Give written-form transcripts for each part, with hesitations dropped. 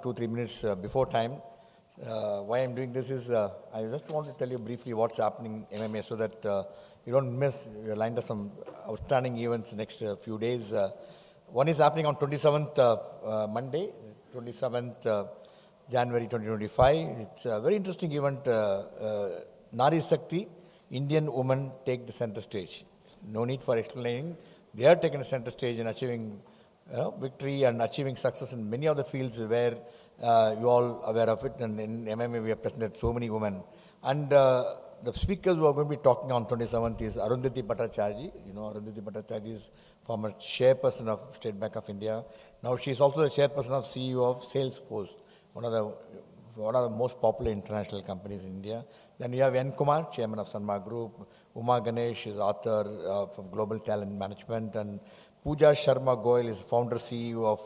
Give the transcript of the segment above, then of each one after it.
2-3 minutes before time. Why I'm doing this is I just want to tell you briefly what's happening in MMA so that you don't miss. We lined up some outstanding events next few days. One is happening on 27th Monday, 27th January 2025. It's a very interesting event. Nari Shakti, Indian women take the center stage. No need for explaining. They are taking the center stage and achieving victory and achieving success in many of the fields where you all aware of it. And in MMA, we have presented so many women. And the speakers who are going to be talking on 27th is Arundhati Bhattacharya. You know, Arundhati Bhattacharya is former chairperson of State Bank of India. Now she is also the chairperson of CEO of Salesforce, one of the most popular international companies in India. Then you have N. Kumar, chairman of Sanma Group. Uma Ganesh is author from Global Talent Management. And Pooja Sharma Goyal is founder CEO of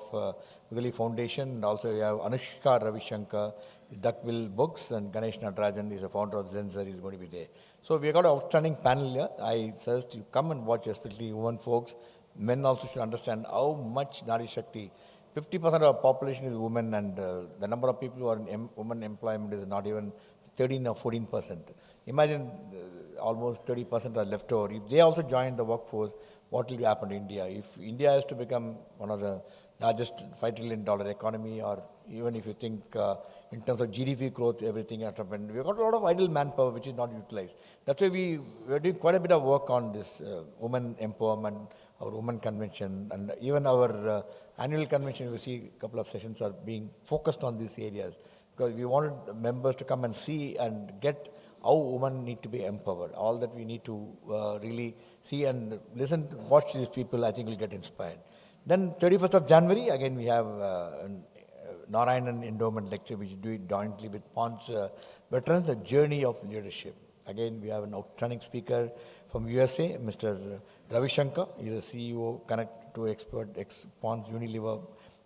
Vigili Foundation. And also we have Anushka Ravishankar, Duckbill Books. And Ganesh Natarajan is a founder of Zenzer. He's going to be there. So we have got an outstanding panel here. I suggest you come and watch, especially women folks. Men also should understand how much Nari Shakti. 50% of our population is women, and the number of people who are in women employment is not even 13 or 14%. Imagine almost 30% are left over. If they also join the workforce, what will happen to India? If India has to become one of the largest $5 trillion economy, or even if you think in terms of GDP growth, everything has happened, we've got a lot of idle manpower which is not utilized. That's why we're doing quite a bit of work on this women empowerment, our women convention, and even our annual convention. We see a couple of sessions are being focused on these areas because we wanted members to come and see and get how women need to be empowered. All that we need to really see and listen, watch these people. I think we'll get inspired. Then 31st of January, again we have Narayanan Endowment Lecture, which we do it jointly with Ponds Veterans, The Journey of Leadership. Again, we have an outstanding speaker from USA, Mr. Ravishankar. He's a CEO, Connect to Expert, ex-Ponds Unilever,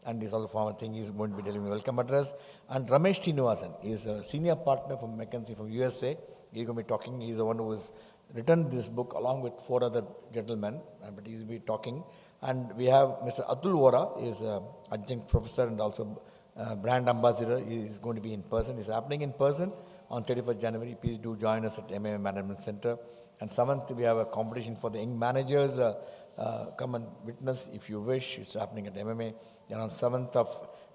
and he's also former thing. He's going to be delivering a welcome address. And Ramesh Sreenivassan is a senior partner from McKinsey from USA. He's going to be talking. He's the one who has written this book along with 4 other gentlemen, but he'll be talking. And we have Mr. Atul Vora, he is an adjunct professor and also brand ambassador. He is going to be in person. It's happening in person on 31st January. Please do join us at MMA Management Center. And 7th, we have a competition for the young managers. Come and witness if you wish. It's happening at MMA. Then on 7th of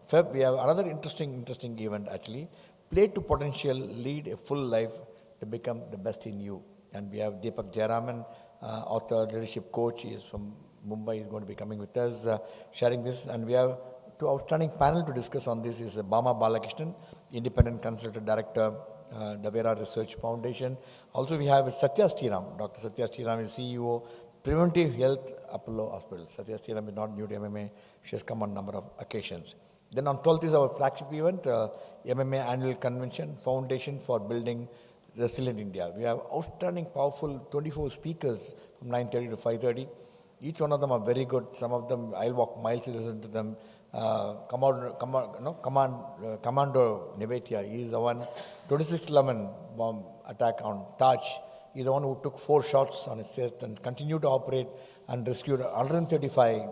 Feb, we have another interesting event actually. Play to potential, lead a full life to become the best in you. And we have Deepak Jayaraman, author, leadership coach. He is from Mumbai. He's going to be coming with us, sharing this. And we have 2 outstanding panel to discuss on this. Is Gopalakrishnan, independent consultant director, Davera Research Foundation. Also, we have Satya Sriram. Dr. Satya Sriram is CEO, Preventive Health Apollo Hospital. Satya Sriram is not new to MMA. She has come on a number of occasions. Then on 12th is our flagship event, MMA Annual Convention, Foundation for Building Resilient India. We have outstanding, powerful 24 speakers from 9:30 to 5:30. Each one of them are very good. Some of them, I'll walk miles to listen to them. Commando Nevetia, he is the one, 26/11 bomb attack on Taj. He is the one who took 4 shots on his chest and continued to operate and rescued 135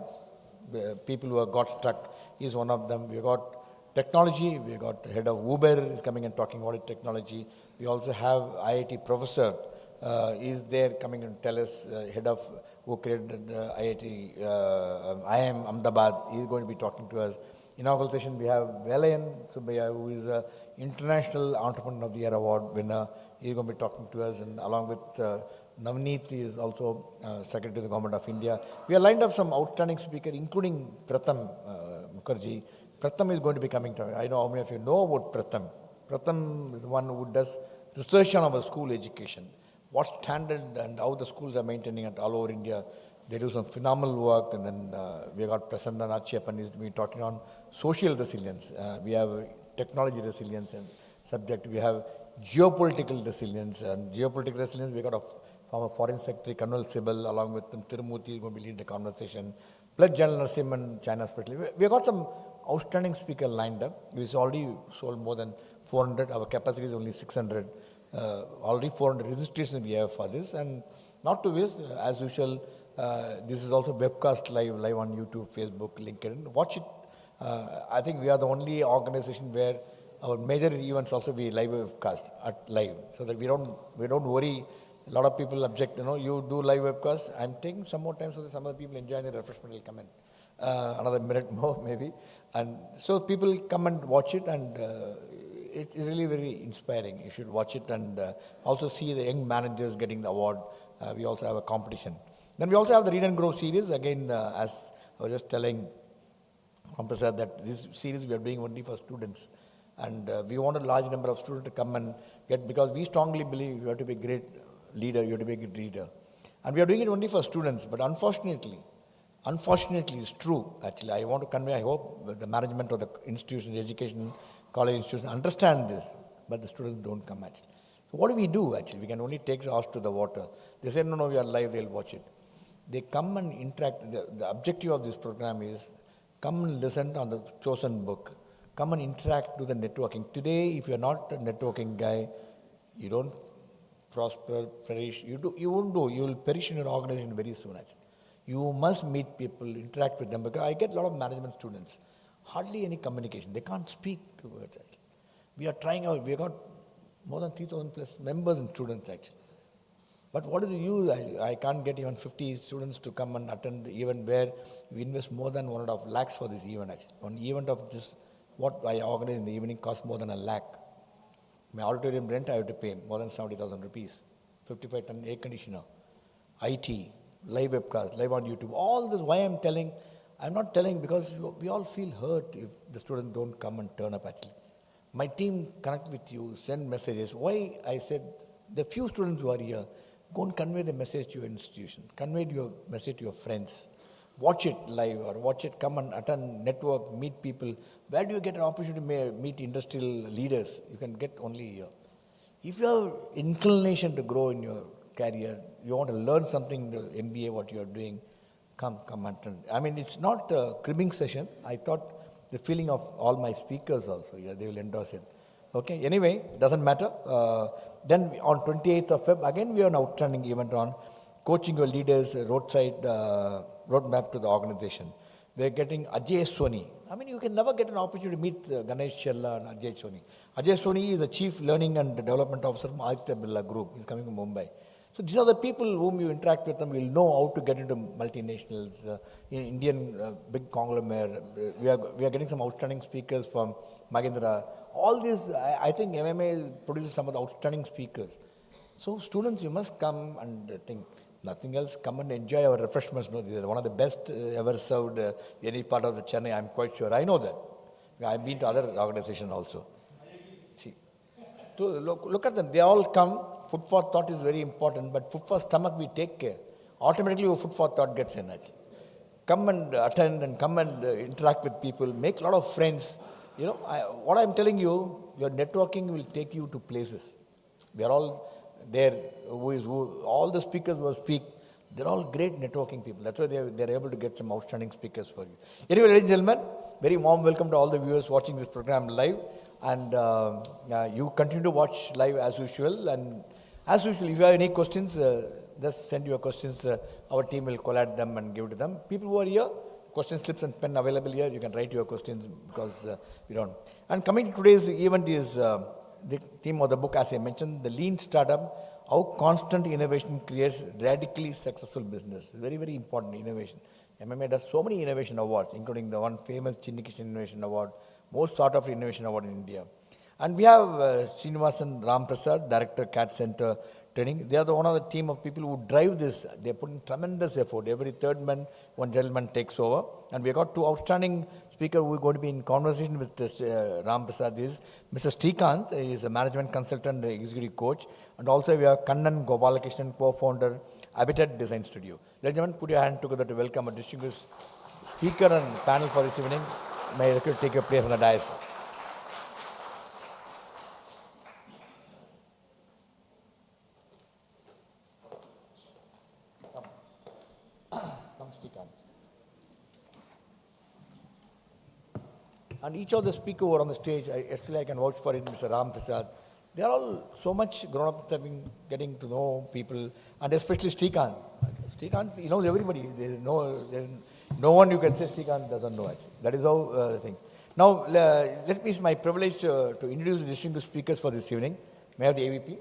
people who have got stuck. He is one of them. We got technology. We got the head of Uber is coming and talking about technology. We also have IIT professor is there coming and tell us, head of who created IIT, IIM Ahmedabad. He is going to be talking to us. Inaugural session, we have Velayan Subbiya, who is an International Entrepreneur of the Year Award winner. He is going to be talking to us, and along with Navneet, he is also Secretary of the Government of India. We have lined up some outstanding speakers, including Pratham Mukherjee. Pratham is going to be coming to us. I know how many of you know about Pratham. Pratham is the one who does research on our school education. What standard and how the schools are maintaining it all over India. They do some phenomenal work. And then we got Prasanna Nachyapan is be talking on social resilience. We have technology resilience and subject. We have geopolitical resilience. And geopolitical resilience, we got a former Foreign Secretary, Colonel Sibal, along with Tirumurthy, is going to be leading the conversation. Plus General Narasimhan, China especially. We have got some outstanding speakers lined up. We've already sold more than 400. Our capacity is only 600. Already 400 registrations we have for this, and not to waste, as usual, this is also webcast live on YouTube, Facebook, LinkedIn. Watch it I think we are the only organization where our major events also be live webcast at live, so that we don't worry. A lot of people object, you do live webcast. I'm taking some more time so that some other people enjoy the refreshment will come in. Another minute more maybe. And so people come and watch it, and it's really very inspiring. You should watch it and also see the young managers getting the award. We also have a competition. Then we also have the Read and Grow series. Again, as I was just telling Ramaprasad, that this series we are doing only for students. And we want a large number of students to come and get, because we strongly believe you have to be a great leader, you have to be a good reader. And we are doing it only for students, but unfortunately, it's true, actually. I want to convey, I hope the management of the institution, the education, college institution understand this, but the students don't come, actually. So what do we do, actually? We can only take the horse to the water. They say, no, we are live, they'll watch it. They come and interact. The objective of this program is come and listen on the chosen book. Come and interact, do the networking. Today, if you're not a networking guy, you don't prosper, perish. You won't do. You will perish in your organization very soon, actually. You must meet people, interact with them. Because I get a lot of management students, hardly any communication. They can't speak to words, actually. We are trying out. We got more than 3,000 plus members and students, actually. But what is the use? I can't get even 50 students to come and attend the event where we invest more than 1.5 lakhs for this event, actually. One event of this, what I organize in the evening, costs more than 1 lakh. My auditorium rent I have to pay more than 70,000 rupees. 55-ton air conditioner, IT, live webcast, live on YouTube. All this, why I'm not telling because we all feel hurt if the students don't come and turn up, actually. My team connect with you, send messages. Why I said the few students who are here, go and convey the message to your institution. Convey your message to your friends. Watch it live or watch it, come and attend, network, meet people. Where do you get an opportunity to meet industrial leaders? You can get only here. If you have inclination to grow in your career, you want to learn something, the MBA, what you are doing, come and attend. I mean, it's not a cribbing session. I thought the feeling of all my speakers also, they will endorse it. Okay, anyway, doesn't matter. Then on 28th of Feb, again we have an outstanding event on coaching your leaders, roadmap to the organization. We are getting Ajay Soni. I mean, you can never get an opportunity to meet Ganesh Chella and Ajay Soni. Ajay Soni is the Chief Learning and Development Officer from Aditya Birla Group. He's coming from Mumbai. So these are the people whom you interact with them. You'll know how to get into multinationals, Indian big conglomerate. We are getting some outstanding speakers from Mahindra. All these, I think MMA produces some of the outstanding speakers. So students, you must come and think. Nothing else, come and enjoy our refreshments. No, these are one of the best ever served any part of the Chennai, I'm quite sure. I know that. I've been to other organizations also. See, to look at them. They all come. Food for thought is very important, but food for stomach, we take care. Automatically, your food for thought gets in. Actually. Come and attend and come and interact with people. Make a lot of friends. What I'm telling you, your networking will take you to places. We are all there, all the speakers who speak, they're all great networking people. That's why they're able to get some outstanding speakers for you. Anyway, ladies and gentlemen, very warm welcome to all the viewers watching this program live. And you continue to watch live as usual. And as usual, if you have any questions, just send your questions. Our team will collate them and give to them. People who are here, question slips and pen available here. You can write your questions because we don't. And coming to today's event is the theme of the book, as I mentioned, the lean startup, how constant innovation creates radically successful business. Very, very important innovation. MMA does so many innovation awards, including the one famous Chinnikishan Innovation Award, most sought after innovation award in India. And we have Sreenivassan, Ramaprasad, Director, CADD Center Training. They are one of the team of people who drive this. They put in tremendous effort. Every third man, one gentleman takes over. And we got two outstanding speakers who are going to be in conversation with Ramaprasad. Is Mr. Srikanth. He is a management consultant, executive coach. And also we have Kannan, Gopalakrishnan, co-founder, Habitat Design Studio. Ladies and gentlemen, put your hand together to welcome a distinguished speaker and panel for this evening. May I request you take your place on the dais. And each of the speakers who are on the stage, yesterday I can vouch for it, Mr. Ramaprasad, they are all so much grown up, getting to know people, and especially Srikanth. Srikanth, he knows everybody. No one you can say Srikanth doesn't know actually. That is how the thing. Now, let me, it's my privilege to introduce the distinguished speakers for this evening. May I have the AVP?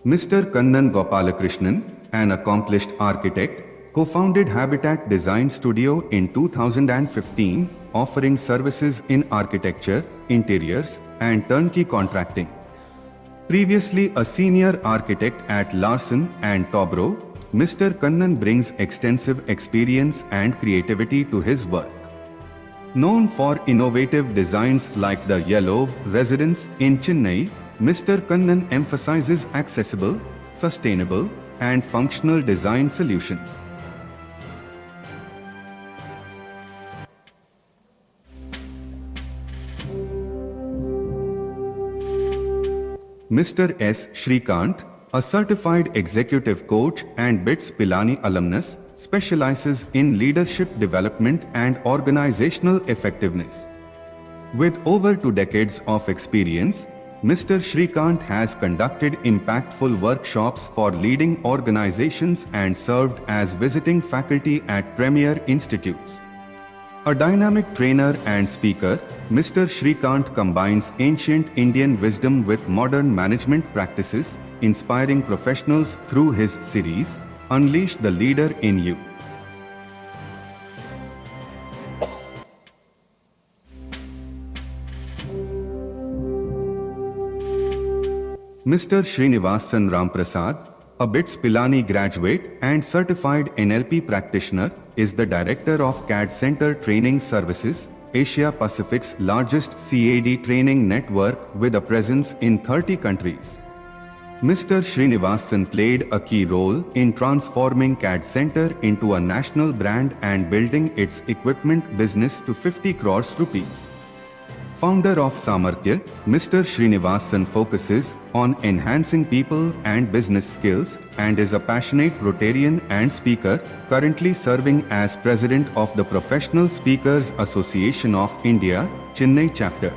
Mr. Kannan Gopalakrishnan, an accomplished architect, co-founded Habitat Design Studio in 2015, offering services in architecture, interiors, and turnkey contracting. Previously a senior architect at Larsen and Toubro, Mr. Kannan brings extensive experience and creativity to his work. Known for innovative designs like the Yellow Residence in Chennai, Mr. Kannan emphasizes accessible, sustainable, and functional design solutions. Mr. S. Srikanth, a certified executive coach and BITS Pilani alumnus, specializes in leadership development and organizational effectiveness. With over 2 decades of experience, Mr. Srikanth has conducted impactful workshops for leading organizations and served as visiting faculty at premier institutes. A dynamic trainer and speaker, Mr. Srikanth combines ancient Indian wisdom with modern management practices, inspiring professionals through his series, Unleash the Leader in You. Mr. Sreenivassan Ramaprasad, a BITS Pilani graduate and certified NLP practitioner, is the director of CADD Center Training Services, Asia Pacific's largest CADD training network with a presence in 30 countries. Mr. Sreenivassan played a key role in transforming CADD Center into a national brand and building its equipment business to 50 crores rupees. Founder of Samarthya, Mr. Sreenivassan focuses on enhancing people and business skills and is a passionate Rotarian and speaker, currently serving as president of the Professional Speakers Association of India, Chennai chapter.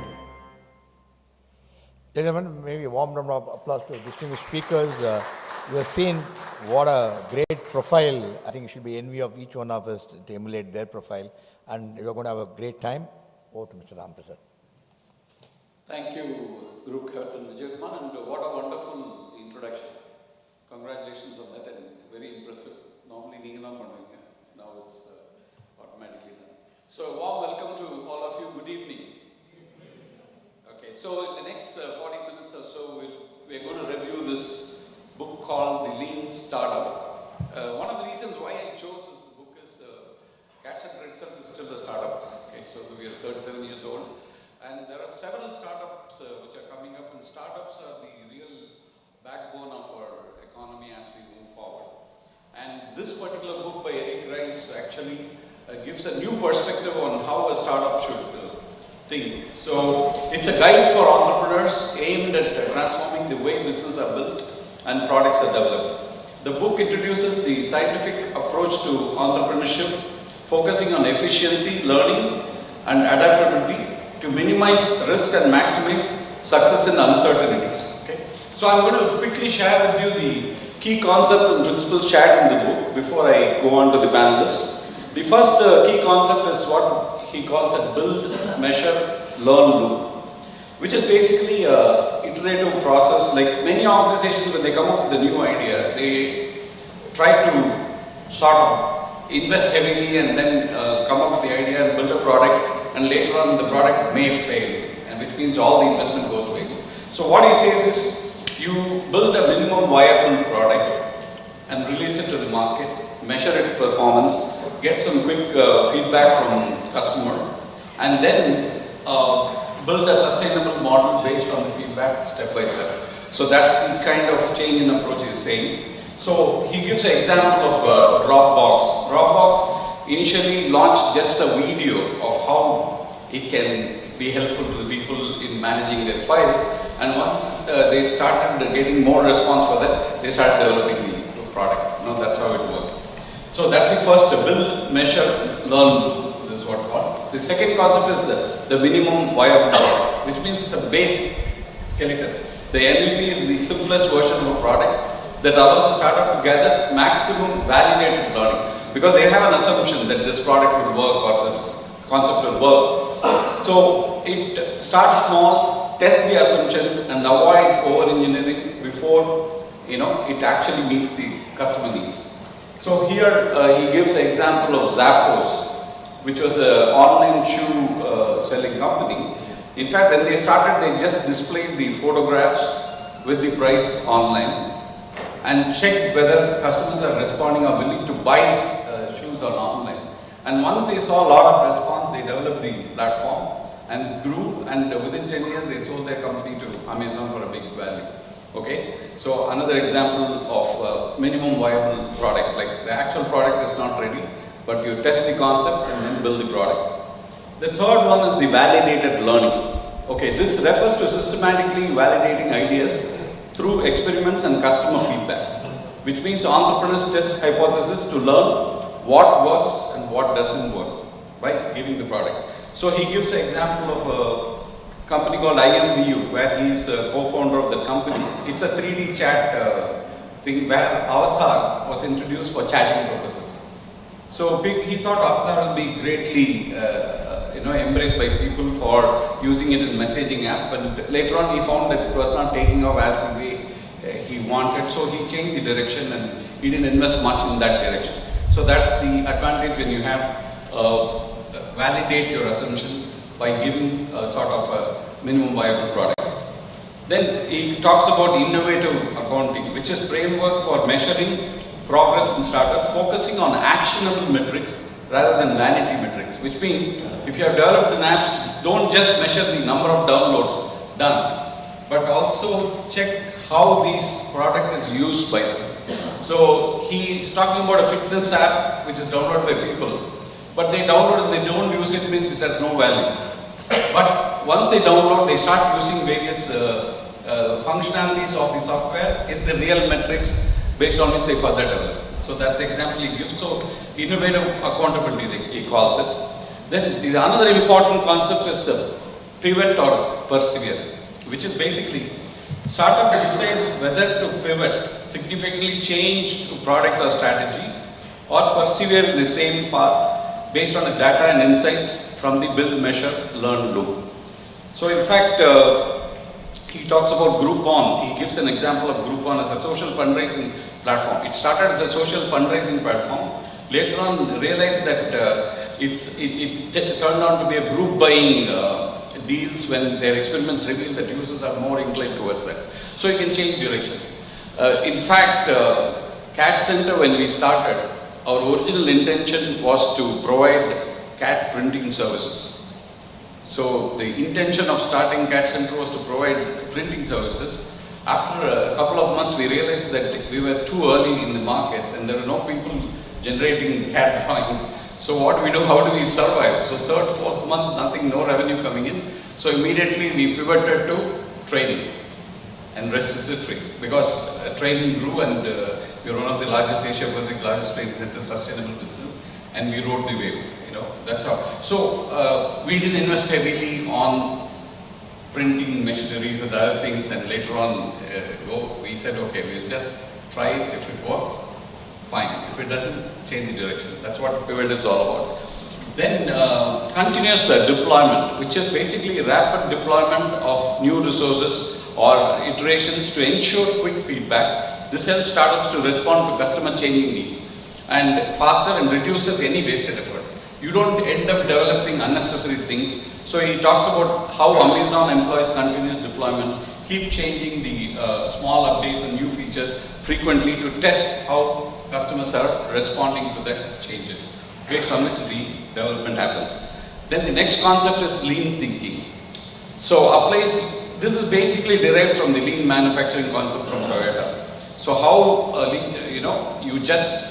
Gentlemen, maybe a warm round of applause to distinguished speakers. You have seen what a great profile. I think it should be envy of each one of us to emulate their profile. And you're going to have a great time. Over to Mr. Ramaprasad. Thank you, Guru Captain Vijaykumar, and what a wonderful introduction. Congratulations on that, and very impressive. Normally, now it's automatically done. So, warm welcome to all of you. Good evening. Okay, so in the next 40 minutes or so, we're going to review this book called The Lean Startup. One of the reasons why I chose this book is CADD Center itself is still a startup. Okay, so we are 37 years old. And there are several startups which are coming up, and startups are the real backbone of our economy as we move forward. And this particular book by Eric Ries actually gives a new perspective on how a startup should think. So it's a guide for entrepreneurs aimed at transforming the way businesses are built and products are developed. The book introduces the scientific approach to entrepreneurship, focusing on efficiency, learning, and adaptability to minimize risk and maximize success in uncertainties. Okay? So I'm going to quickly share with you the key concepts and principles shared in the book before I go on to the panelists. The first key concept is what he calls a build, measure, learn loop, which is basically an iterative process. Like many organizations, when they come up with a new idea, they try to sort of invest heavily and then come up with the idea and build a product, and later on the product may fail, and which means all the investment goes waste. So what he says is, you build a minimum viable product and release it to the market, measure its performance, get some quick feedback from customer, and then build a sustainable model based on the feedback step by step. So that's the kind of change in approach he's saying. So he gives an example of Dropbox. Dropbox initially launched just a video of how it can be helpful to the people in managing their files, and once they started getting more response for that, they started developing the product. That's how it worked. So that's the first build, measure, learn. This is what called. The second concept is the minimum viable product, which means the base skeleton. The NLP is the simplest version of a product that allows a startup to gather maximum validated learning, because they have an assumption that this product will work or this concept will work. So it starts small, test the assumptions and avoid over-engineering before it actually meets the customer needs. So here he gives an example of Zappos, which was an online shoe selling company. In fact, when they started, they just displayed the photographs with the price online and checked whether customers are responding or willing to buy shoes on online. And once they saw a lot of response, they developed the platform and grew, and within 10 years they sold their company to Amazon for a big value. Okay, so another example of minimum viable product, like the actual product is not ready, but you test the concept and then build the product. The third one is the validated learning. Okay, this refers to systematically validating ideas through experiments and customer feedback, which means entrepreneurs test hypotheses to learn what works and what doesn't work by giving the product. So he gives an example of a company called IMVU, where he is a co-founder of the company. It's a 3D chat thing where Avatar was introduced for chatting purposes. So he thought Avatar will be greatly embraced by people for using it in messaging app, but later on he found that it was not taking off as the way he wanted, so he changed the direction and he didn't invest much in that direction. So that's the advantage when you have validate your assumptions by giving a sort of a minimum viable product. Then he talks about innovative accounting, which is framework for measuring progress in startup, focusing on actionable metrics rather than vanity metrics, which means if you have developed an app, don't just measure the number of downloads done, but also check how this product is used by them. So he is talking about a fitness app which is downloaded by people, but they download and they don't use it, means it has no value. But once they download, they start using various functionalities of the software, is the real metrics based on which they further develop. So that's the example he gives. So innovative accountability, he calls it. Then another important concept is pivot or persevere, which is basically startup decide whether to pivot, significantly change to product or strategy, or persevere in the same path based on the data and insights from the build, measure, learn, loop. So in fact, he talks about Groupon. He gives an example of Groupon as a social fundraising platform. It started as a social fundraising platform. Later on, realized that it turned out to be a group buying deals when their experiments revealed that users are more inclined towards that. So you can change direction. In fact, CADD Center, when we started, our original intention was to provide CAD printing services. So the intention of starting CADD Center was to provide printing services. After a couple of months, we realized that we were too early in the market and there were no people generating CAD drawings. So what do we do? How do we survive? So third, fourth month, nothing, no revenue coming in. So immediately we pivoted to training, and rest is history. Because training grew, and we are one of the largest Asia-Pacific, largest training center, sustainable business, and we rode the wave. That's how. So we didn't invest heavily on printing machineries and other things, and later on we said, okay, we'll just try it. If it works, fine. If it doesn't, change the direction. That's what pivot is all about. Then continuous deployment, which is basically rapid deployment of new resources or iterations to ensure quick feedback. This helps startups to respond to customer changing needs and faster, and reduces any wasted effort. You don't end up developing unnecessary things. So he talks about how Amazon employs continuous deployment, keep changing the small updates and new features frequently to test how customers are responding to the changes, based on which the development happens. Then the next concept is lean thinking. So this is basically derived from the lean manufacturing concept from Toyota. So how you just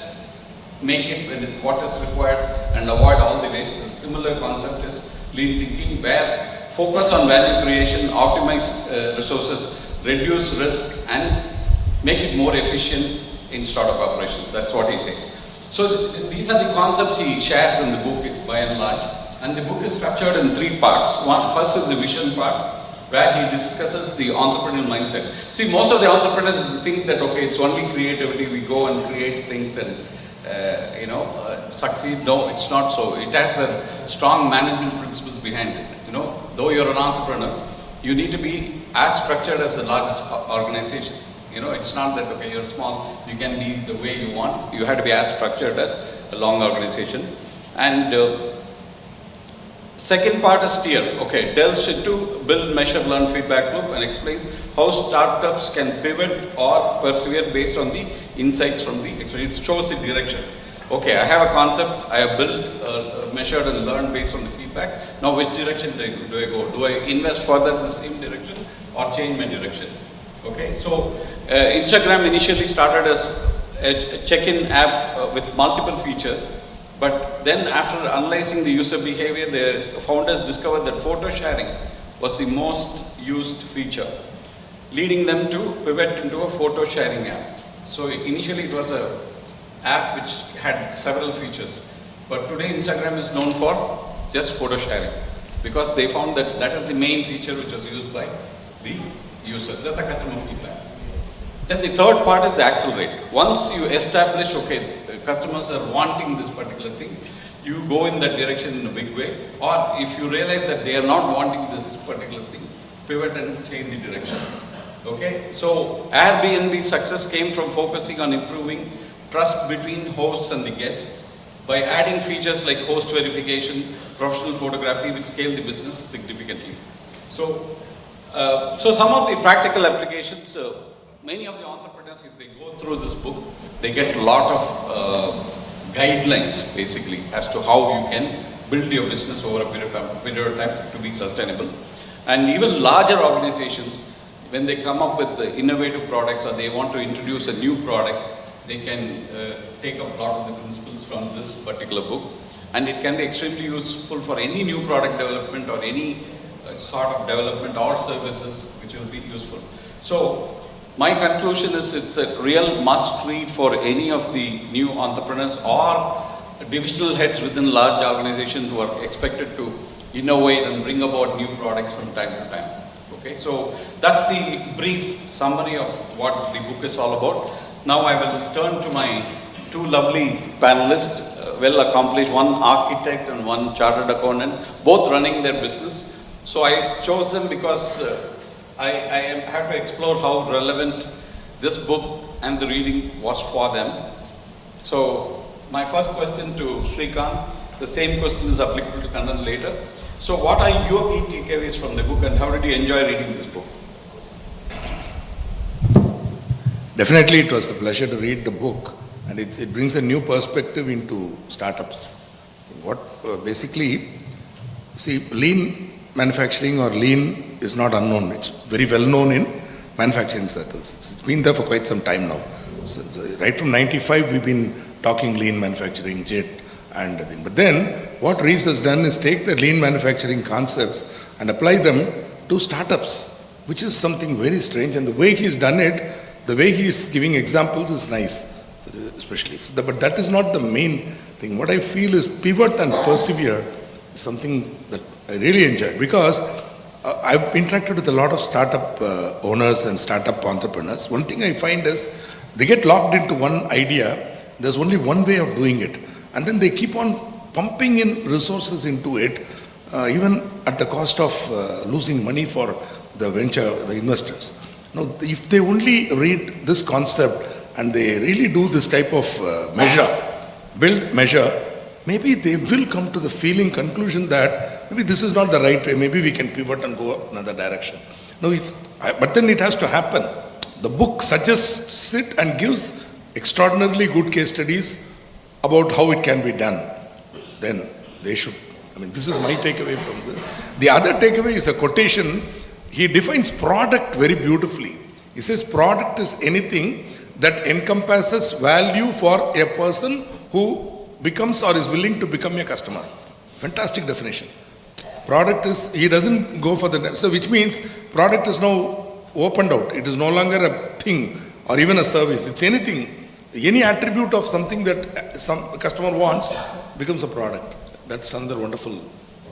make it when what is required and avoid all the waste. A similar concept is lean thinking, where focus on value creation, optimize resources, reduce risk, and make it more efficient in startup operations. That's what he says. So these are the concepts he shares in the book by and large. And the book is structured in three parts. First is the vision part, where he discusses the entrepreneurial mindset. See, most of the entrepreneurs think that, okay, it's only creativity, we go and create things and, succeed. No, it's not so. It has a strong management principles behind it. Though you're an entrepreneur, you need to be as structured as a large organization. It's not that, okay, you're small, you can be the way you want. You have to be as structured as a long organization. And second part is steer. Okay, delves into build, measure, learn feedback loop and explains how startups can pivot or persevere based on the insights from the experience. It shows the direction. Okay, I have a concept, I have built, measured and learned based on the feedback. Now which direction do I go? Do I invest further in the same direction or change my direction? Okay, so Instagram initially started as a check-in app with multiple features. But then after analyzing the user behavior, the founders discovered that photo sharing was the most used feature, leading them to pivot into a photo sharing app. So initially it was an app which had several features. But today Instagram is known for just photo sharing because they found that that is the main feature which was used by the user. That's a customer feedback. Then the third part is the accelerate. Once you establish, okay, customers are wanting this particular thing, you go in that direction in a big way. Or if you realize that they are not wanting this particular thing, pivot and change the direction. Okay, so Airbnb's success came from focusing on improving trust between hosts and the guests by adding features like host verification, professional photography, which scale the business significantly. So some of the practical applications, many of the entrepreneurs, if they go through this book, they get a lot of guidelines, basically, as to how you can build your business over a period of time to be sustainable. And even larger organizations, when they come up with the innovative products or they want to introduce a new product, they can take up a lot of the principles from this particular book. And it can be extremely useful for any new product development or any sort of development or services which will be useful. So my conclusion is it's a real must read for any of the new entrepreneurs or divisional heads within large organizations who are expected to innovate and bring about new products from time to time. Okay, so that's the brief summary of what the book is all about. Now I will turn to my two lovely panelists, well accomplished, one architect and one chartered accountant, both running their business. So I chose them because I have to explore how relevant this book and the reading was for them. So my first question to Srikanth, the same question is applicable to Kannan later. So what are your key takeaways from the book and how did you enjoy reading this book? Definitely it was a pleasure to read the book, and it brings a new perspective into startups. Basically, see, lean manufacturing or lean is not unknown. It's very well known in manufacturing circles. It's been there for quite some time now. So right from 95 we've been talking lean manufacturing, JET and everything. But then what Ries has done is take the lean manufacturing concepts and apply them to startups, which is something very strange. And the way he's done it, the way he is giving examples is nice, especially. But that is not the main thing. What I feel is pivot and persevere is something that I really enjoyed, because I've interacted with a lot of startup owners and startup entrepreneurs. One thing I find is they get locked into one idea. There's only one way of doing it. And then they keep on pumping in resources into it, even at the cost of losing money for the venture, the investors. Now, if they only read this concept and they really do this type of build, measure, maybe they will come to the conclusion that maybe this is not the right way, maybe we can pivot and go another direction. Now, but then it has to happen. The book suggests it and gives extraordinarily good case studies about how it can be done. Then they should, this is my takeaway from this. The other takeaway is a quotation. He defines product very beautifully. He says product is anything that encompasses value for a person who becomes or is willing to become a customer. Fantastic definition. Product is, he doesn't go for the, so which means product is now opened out. It is no longer a thing or even a service. It's anything, any attribute of something that some customer wants becomes a product. That's another wonderful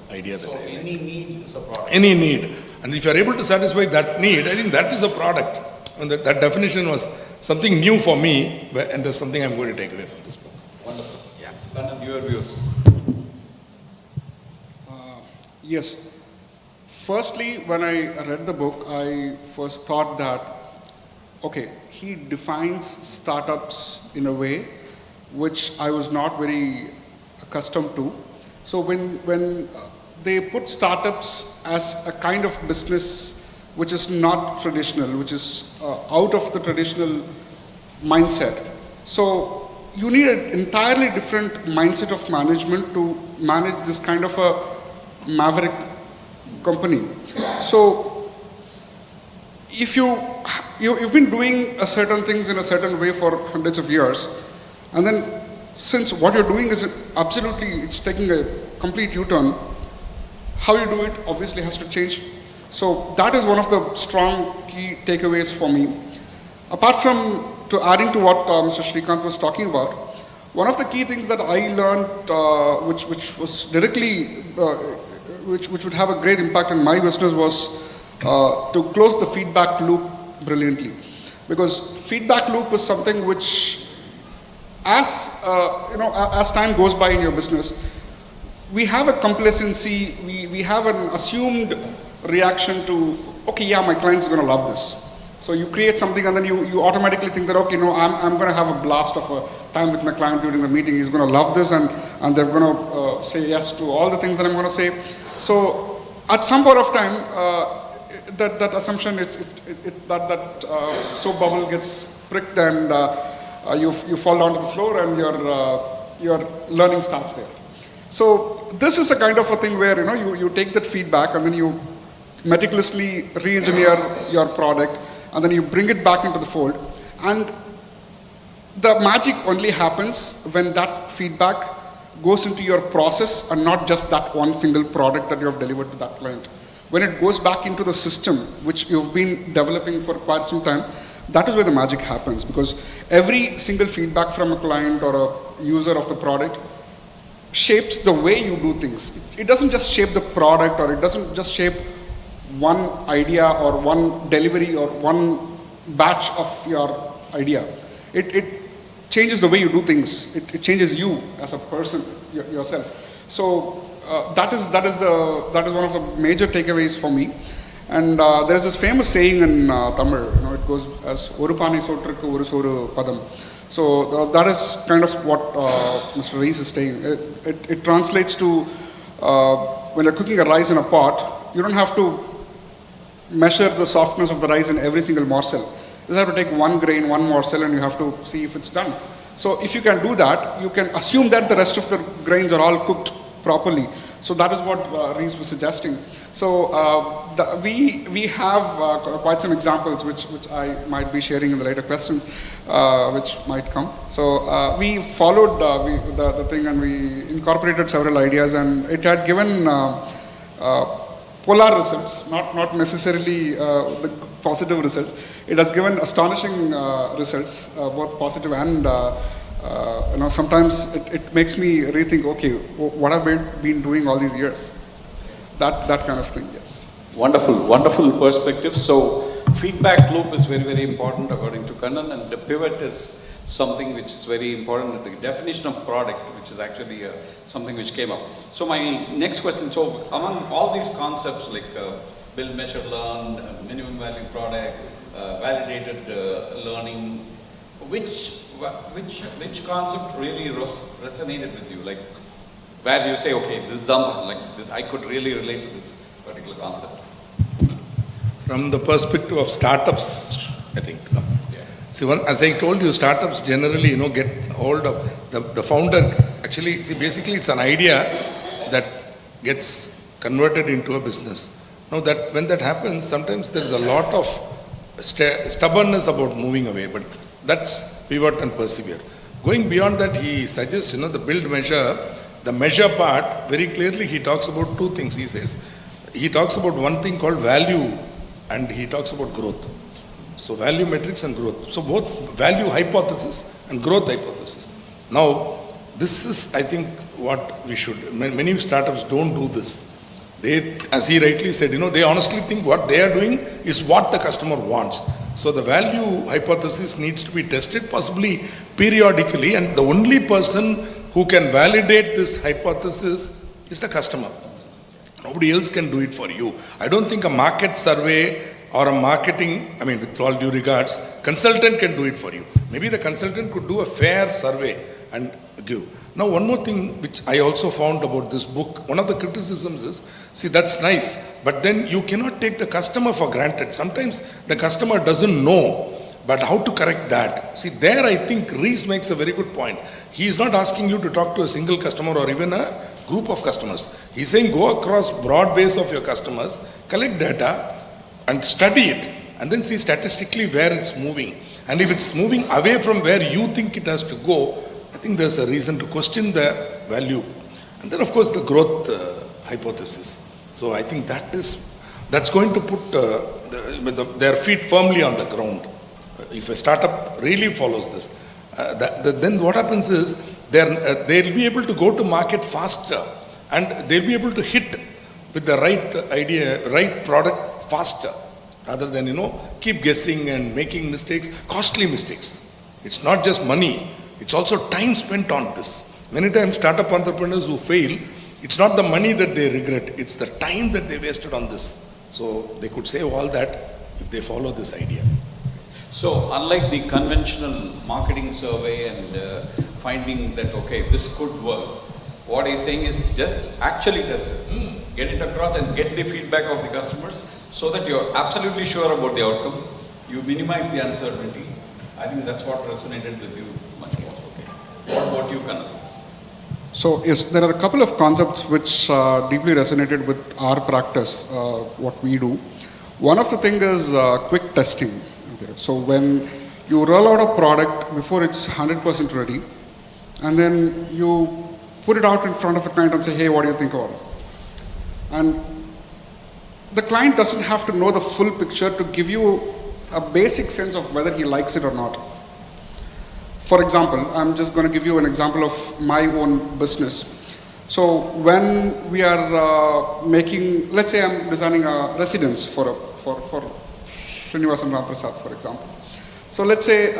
idea. So any need is a product. Any need. And if you are able to satisfy that need, I think that is a product. And that definition was something new for me, and that's something I'm going to take away from this book. Wonderful. Yeah. Kannan, your views. Yes. Firstly, when I read the book, I first thought that, okay, he defines startups in a way which I was not very accustomed to. So when they put startups as a kind of business which is not traditional, which is out of the traditional mindset. So you need an entirely different mindset of management to manage this kind of a maverick company. So if you've been doing a certain things in a certain way for hundreds of years, and then since what you're doing is absolutely, it's taking a complete U-turn, how you do it obviously has to change. So that is one of the strong key takeaways for me. Apart from, to adding to what Mr. Srikanth was talking about, one of the key things that I learned, which was directly, which would have a great impact on my business, was to close the feedback loop brilliantly. Because feedback loop is something which, as as time goes by in your business, we have a complacency, we have an assumed reaction to, okay, yeah, my client's going to love this. So you create something and then you automatically think that, okay, no, I'm going to have a blast of a time with my client during the meeting. He's going to love this and they're going to say yes to all the things that I'm going to say. So at some point of time, that assumption, that soap bubble gets pricked and you fall down to the floor and your learning starts there. So this is a kind of a thing where you take that feedback and then you meticulously re-engineer your product and then you bring it back into the fold, and the magic only happens when that feedback goes into your process and not just that one single product that you have delivered to that client. When it goes back into the system which you've been developing for quite some time, that is where the magic happens, because every single feedback from a client or a user of the product shapes the way you do things. It doesn't just shape the product, or it doesn't just shape one idea or one delivery or one batch of your idea. It changes the way you do things. It changes you as a person yourself. So that is one of the major takeaways for me. And there is this famous saying in Tamil. It goes as "Oru pani sotrukku oru soru padam." So that is kind of what Mr. Ries is saying. It translates to when you're cooking a rice in a pot, you don't have to measure the softness of the rice in every single morsel. You just have to take one grain, one morsel, and you have to see if it's done. So if you can do that, you can assume that the rest of the grains are all cooked properly. So that is what Ries was suggesting. So we have quite some examples which I might be sharing in the later questions, which might come. So we followed the thing and we incorporated several ideas, and it had given polar results, not necessarily the positive results. It has given astonishing results, both positive and sometimes it makes me rethink, okay, what have I been doing all these years? That kind of thing, yes. Wonderful perspective. So feedback loop is very, very important according to Kannan, and the pivot is something which is very important. The definition of product, which is actually something which came up. So my next question, so among all these concepts like build, measure, learn, minimum value product, validated learning, which concept really resonated with you? Like where you say, okay, this dumb, like this, I could really relate to this particular concept. From the perspective of startups, I think. Yeah. See, as I told you, startups generally, get hold of the founder. Actually, see, basically it's an idea that gets converted into a business. Now that when that happens, sometimes there is a lot of stubbornness about moving away, but that's pivot and persevere. Going beyond that, he suggests, the build, measure, the measure part, very clearly he talks about two things. He talks about one thing called value, and he talks about growth. So value metrics and growth. So both value hypothesis and growth hypothesis. Now, this is, I think, what we should, many startups don't do this. They, as he rightly said, they honestly think what they are doing is what the customer wants. So the value hypothesis needs to be tested, possibly periodically, and the only person who can validate this hypothesis is the customer. Nobody else can do it for you. I don't think a market survey or a marketing, with all due regards, consultant can do it for you. Maybe the consultant could do a fair survey and give. Now, one more thing which I also found about this book, one of the criticisms is, see, that's nice, but then you cannot take the customer for granted. Sometimes the customer doesn't know, but how to correct that? See, there I think Ries makes a very good point. He is not asking you to talk to a single customer or even a group of customers. He's saying go across broad base of your customers, collect data and study it, and then see statistically where it's moving. And if it's moving away from where you think it has to go, I think there's a reason to question the value. And then of course the growth hypothesis. So I think that's going to put their feet firmly on the ground. If a startup really follows this, then what happens is they'll be able to go to market faster, and they'll be able to hit with the right idea, right product faster, rather than keep guessing and making mistakes, costly mistakes. It's not just money, it's also time spent on this. Many times startup entrepreneurs who fail, it's not the money that they regret, it's the time that they wasted on this. So they could save all that if they follow this idea. So unlike the conventional marketing survey and finding that, okay, this could work, what he's saying is just actually test it. Get it across and get the feedback of the customers so that you're absolutely sure about the outcome. You minimize the uncertainty. I think that's what resonated with you much more. Okay. What about you, Kannan? So yes, there are a couple of concepts which deeply resonated with our practice, what we do. One of the things is quick testing. Okay. So when you roll out a product before it's 100% ready, and then you put it out in front of the client and say, hey, what do you think about it? And the client doesn't have to know the full picture to give you a basic sense of whether he likes it or not. For example, I'm just going to give you an example of my own business. So when we are making, let's say I'm designing a residence for Sreenivassan Ramaprasad, for example. So let's say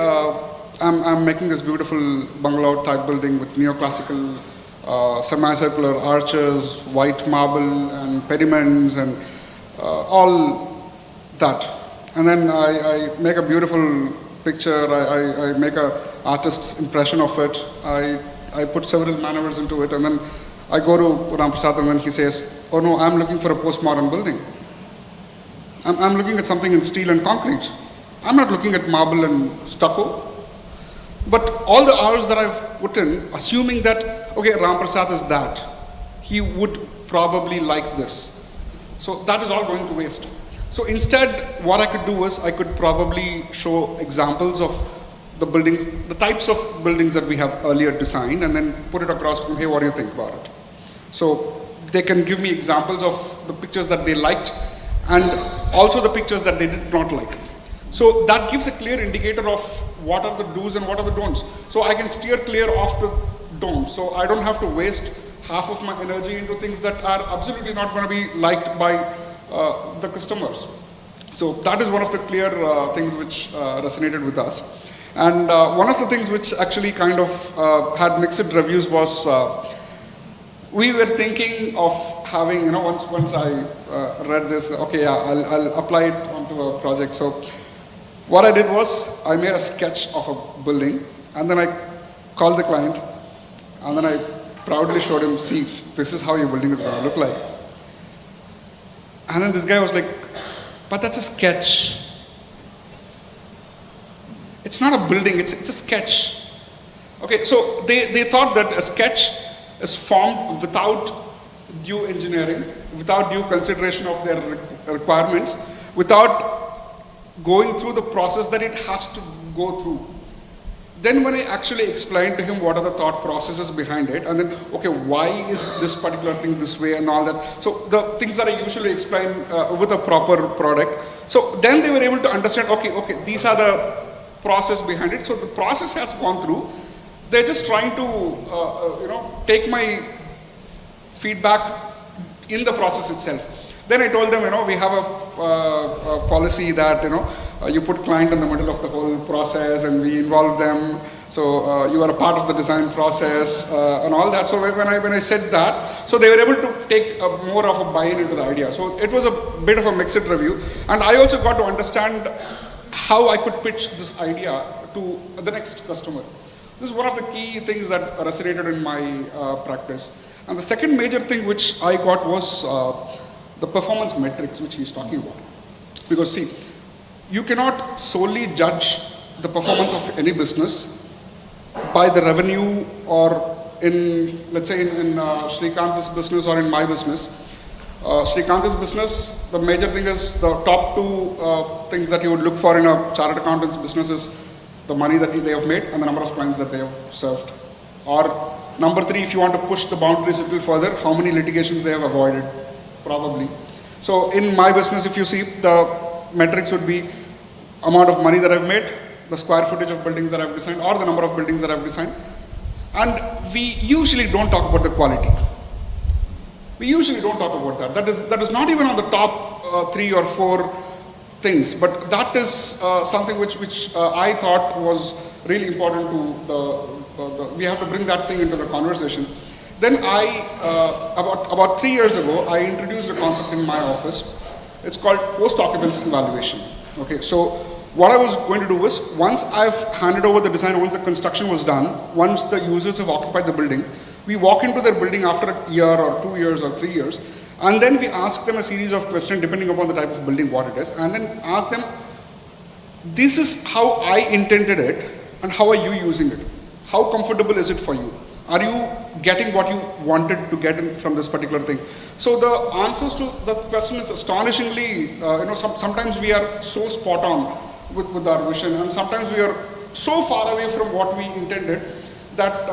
I'm making this beautiful bungalow type building with neoclassical semicircular arches, white marble and pediments and all that. And then I make a beautiful picture, I make an artist's impression of it, I put several maneuvers into it, and then I go to Ramaprasad and then he says, oh no, I'm looking for a postmodern building. I'm looking at something in steel and concrete. I'm not looking at marble and stucco. But all the hours that I've put in, assuming that, okay, Ramaprasad is that, he would probably like this. So that is all going to waste. So instead, what I could do is, I could probably show examples of the buildings, the types of buildings that we have earlier designed, and then put it across to them, hey, what do you think about it? So they can give me examples of the pictures that they liked, and also the pictures that they did not like. So that gives a clear indicator of what are the do's and what are the don'ts. So I can steer clear of the don'ts. So I don't have to waste half of my energy into things that are absolutely not going to be liked by the customers. So that is one of the clear things which resonated with us. And one of the things which actually kind of had mixed reviews was we were thinking of having, once I read this, okay, yeah, I'll apply it onto a project. So what I did was I made a sketch of a building, and then I called the client, and then I proudly showed him, see, this is how your building is going to look like. And then this guy was like, but that's a sketch. It's not a building, it's a sketch. Okay, so they thought that a sketch is formed without due engineering, without due consideration of their requirements, without going through the process that it has to go through. Then when I actually explained to him what are the thought processes behind it, and then, okay, why is this particular thing this way and all that. So the things that I usually explain with a proper product. So then they were able to understand, okay, these are the process behind it. So the process has gone through. They're just trying to, take my feedback in the process itself. Then I told them, we have a policy that, you put client in the middle of the whole process and we involve them. So you are a part of the design process and all that. So when I said that, so they were able to take more of a buy-in into the idea. So it was a bit of a mixed review. And I also got to understand how I could pitch this idea to the next customer. This is one of the key things that resonated in my practice. And the second major thing which I got was the performance metrics which he's talking about. Because see, you cannot solely judge the performance of any business by the revenue or in, let's say in Srikanth's business or in my business. Srikanth's business, the major thing is the top two things that you would look for in a chartered accountant's business is the money that they have made and the number of clients that they have served. Or number three, if you want to push the boundaries a little further, how many litigations they have avoided. Probably. So in my business, if you see, the metrics would be amount of money that I've made, the square footage of buildings that I've designed, or the number of buildings that I've designed. And we usually don't talk about the quality. We usually don't talk about that. That is not even on the top 3 or 4 things, but that is something which I thought was really important to we have to bring that thing into the conversation. Then about 3 years ago, I introduced a concept in my office. It's called post-occupancy evaluation. Okay, so what I was going to do was, once I've handed over the design, once the construction was done, once the users have occupied the building, we walk into their building after a year or 2 years or 3 years, and then we ask them a series of questions depending upon the type of building, what it is, and then ask them, this is how I intended it, and how are you using it? How comfortable is it for you? Are you getting what you wanted to get from this particular thing? So the answers to the question is astonishingly, sometimes we are so spot on with our vision, and sometimes we are so far away from what we intended that,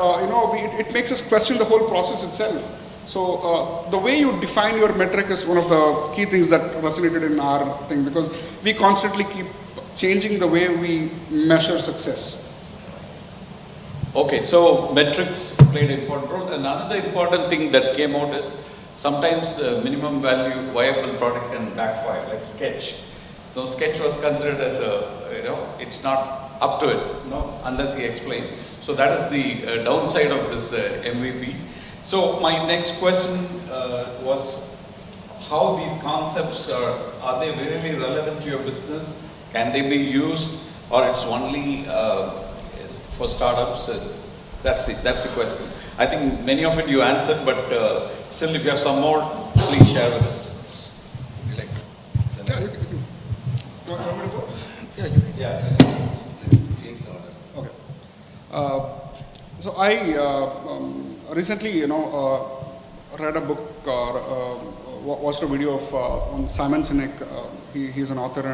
it makes us question the whole process itself. So the way you define your metric is one of the key things that resonated in our thing, because we constantly keep changing the way we measure success. Okay, so metrics played an important role. Another important thing that came out is sometimes minimum value viable product can backfire, like Sketch. So Sketch was considered as it's not up to it, unless he explained. So that is the downside of this MVP. So my next question was, how these concepts are they really relevant to your business? Can they be used, or it's only for startups? That's the question. I think many of it you answered, but still, if you have some more, please share with us. Yeah, you can. You want me to go? Yeah, you can. Yeah, let's change the order. Okay. So I recently, read a book or watched a video of on Simon Sinek. He's an author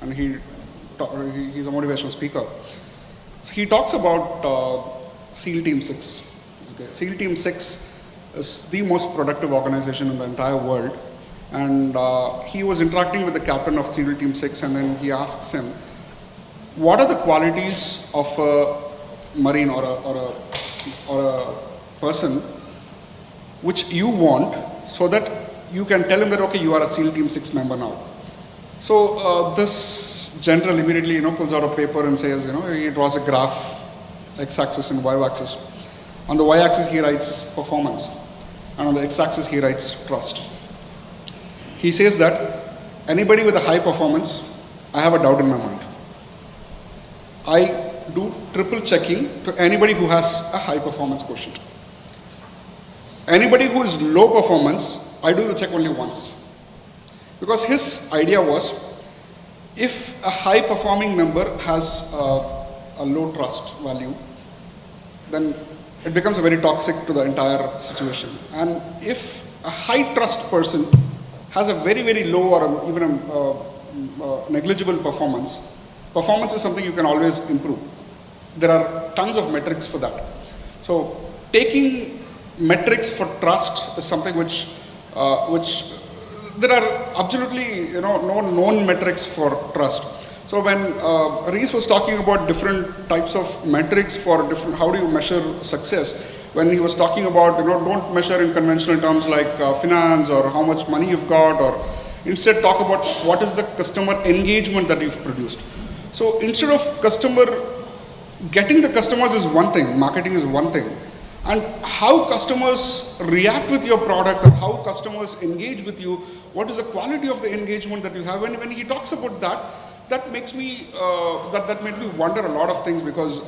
and he's a motivational speaker. So he talks about SEAL Team 6. Okay. SEAL Team 6 is the most productive organization in the entire world. And he was interacting with the captain of SEAL Team 6, and then he asks him, what are the qualities of a Marine or a person which you want, so that you can tell him that, okay, you are a SEAL Team 6 member now. So this general immediately, pulls out a paper and says, he draws a graph, x-axis and y-axis. On the y-axis he writes performance, and on the x-axis he writes trust. He says that anybody with a high performance, I have a doubt in my mind. I do triple checking to anybody who has a high performance quotient. Anybody who is low performance, I do the check only once. Because his idea was, if a high performing member has a low trust value, then it becomes very toxic to the entire situation. And if a high trust person has a very, very low or even a negligible performance is something you can always improve. There are tons of metrics for that. So taking metrics for trust is something which there are absolutely no known metrics for trust. So when Ries was talking about different types of metrics for how do you measure success, when he was talking about, don't measure in conventional terms like finance or how much money you've got, or instead talk about what is the customer engagement that you've produced. So instead of getting the customers is one thing, marketing is one thing, and how customers react with your product or how customers engage with you, what is the quality of the engagement that you have. And when he talks about that, that makes me, that made me wonder a lot of things, because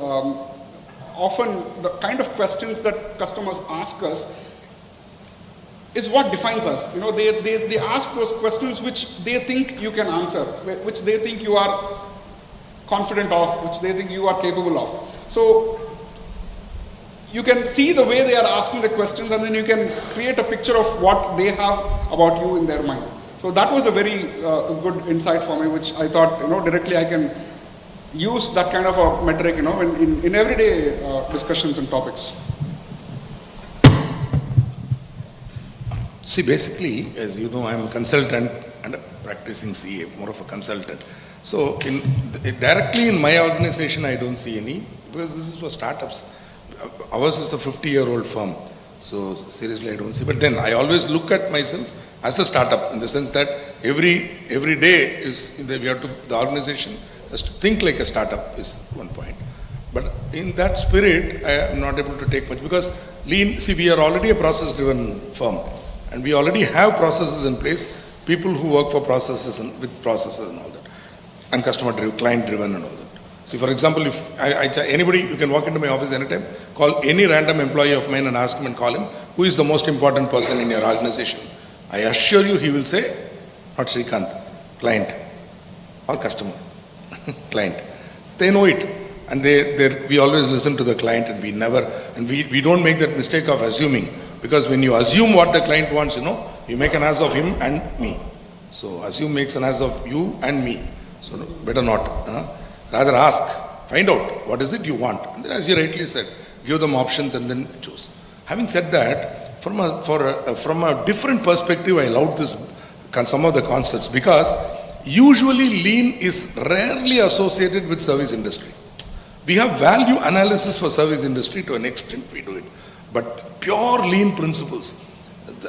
often the kind of questions that customers ask us is what defines us. They ask those questions which they think you can answer, which they think you are confident of, which they think you are capable of. So you can see the way they are asking the questions, and then you can create a picture of what they have about you in their mind. So that was a very good insight for me, which I thought, directly I can use that kind of a metric, in everyday discussions and topics. See, basically, as you know, I'm a consultant and a practicing CA, more of a consultant. So directly in my organization, I don't see any, because this is for startups. Ours is a 50-year-old firm. So seriously, I don't see. But then I always look at myself as a startup, in the sense that every day is, the organization has to think like a startup is one point. But in that spirit, I am not able to take much, because lean, see, we are already a process-driven firm, and we already have processes in place, people who work for processes and with processes and all that, and customer-driven, client-driven and all that. See, for example, if anybody, you can walk into my office anytime, call any random employee of mine and ask him and call him, who is the most important person in your organization? I assure you, he will say, not Srikanth, client or customer, client. So they know it, and we always listen to the client, and we don't make that mistake of assuming, because when you assume what the client wants, you make an ass of him and me. So assume makes an ass of you and me. So better not. Rather ask, find out what is it you want. And then, as you rightly said, give them options and then choose. Having said that, from a different perspective, I loved some of the concepts, because usually lean is rarely associated with service industry. We have value analysis for service industry to an extent, we do it. But pure lean principles,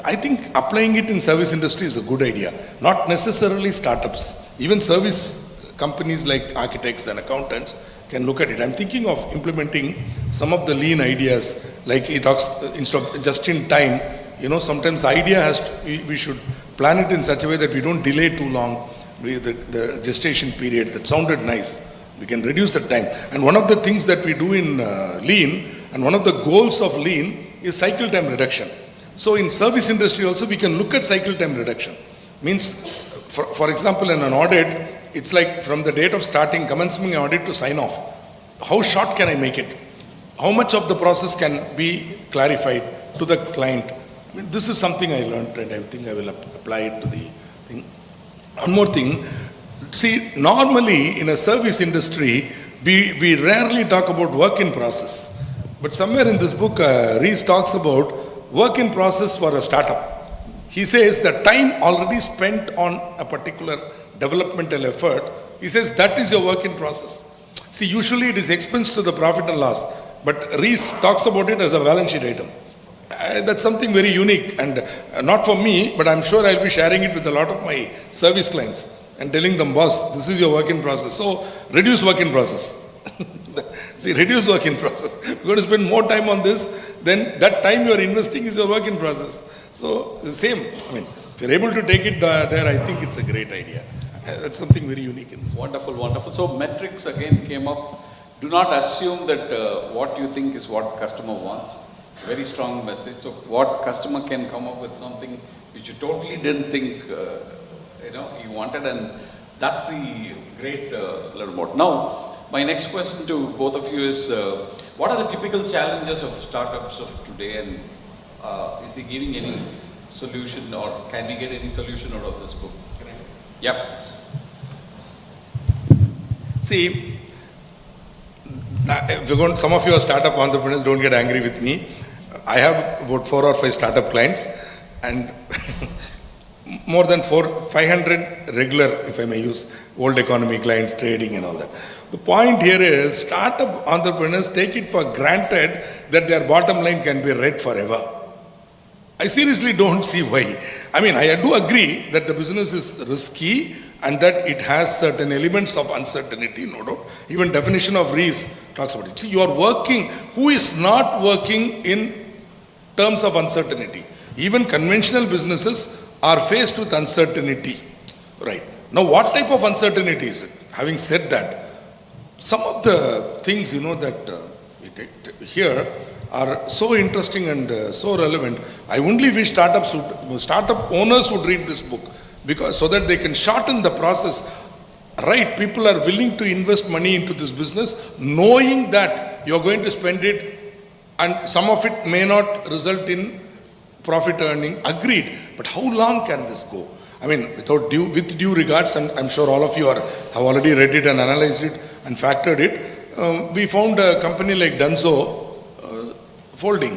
I think applying it in service industry is a good idea. Not necessarily startups. Even service companies like architects and accountants can look at it. I'm thinking of implementing some of the lean ideas, like he talks, instead of just in time, sometimes the idea we should plan it in such a way that we don't delay too long the gestation period. That sounded nice. We can reduce the time. And one of the things that we do in lean, and one of the goals of lean, is cycle time reduction. So in service industry also, we can look at cycle time reduction. Means, for example, in an audit, it's like from the date of starting, commencing an audit to sign off. How short can I make it? How much of the process can be clarified to the client? I mean, this is something I learned, and I think I will apply it to the thing. One more thing. See, normally in a service industry, we rarely talk about work in process. But somewhere in this book, Ries talks about work in process for a startup. He says the time already spent on a particular developmental effort, he says that is your work in process. See, usually it is expense to the profit and loss, but Ries talks about it as a balance sheet item. That's something very unique, and not for me, but I'm sure I'll be sharing it with a lot of my service clients and telling them, boss, this is your work in process. So reduce work in process. See, reduce work in process. You're going to spend more time on this, then that time you are investing is your work in process. So the same, I mean, if you're able to take it there, I think it's a great idea. That's something very unique in this. Wonderful, wonderful. So metrics again came up. Do not assume that what you think is what customer wants. Very strong message. So what customer can come up with something which you totally didn't think you wanted, and that's the great little more. Now, my next question to both of you is, what are the typical challenges of startups of today, and is he giving any solution, or can we get any solution out of this book? Yep. See, if you're going, some of your startup entrepreneurs, don't get angry with me. I have about 4 or 5 startup clients, and more than 500 regular, if I may use, old economy clients, trading and all that. The point here is startup entrepreneurs take it for granted that their bottom line can be read forever. I seriously don't see why. I mean, I do agree that the business is risky and that it has certain elements of uncertainty, no doubt. Even definition of Ries talks about it. See, you are working, who is not working in terms of uncertainty? Even conventional businesses are faced with uncertainty, right? Now, what type of uncertainty is it? Having said that, some of the things, that here are so interesting and so relevant. I only wish startup owners would read this book, because so that they can shorten the process. Right, people are willing to invest money into this business, knowing that you're going to spend it, and some of it may not result in profit earning. Agreed, but how long can this go? I mean, with due regards, and I'm sure all of you have already read it and analyzed it and factored it. We found a company like Dunzo folding.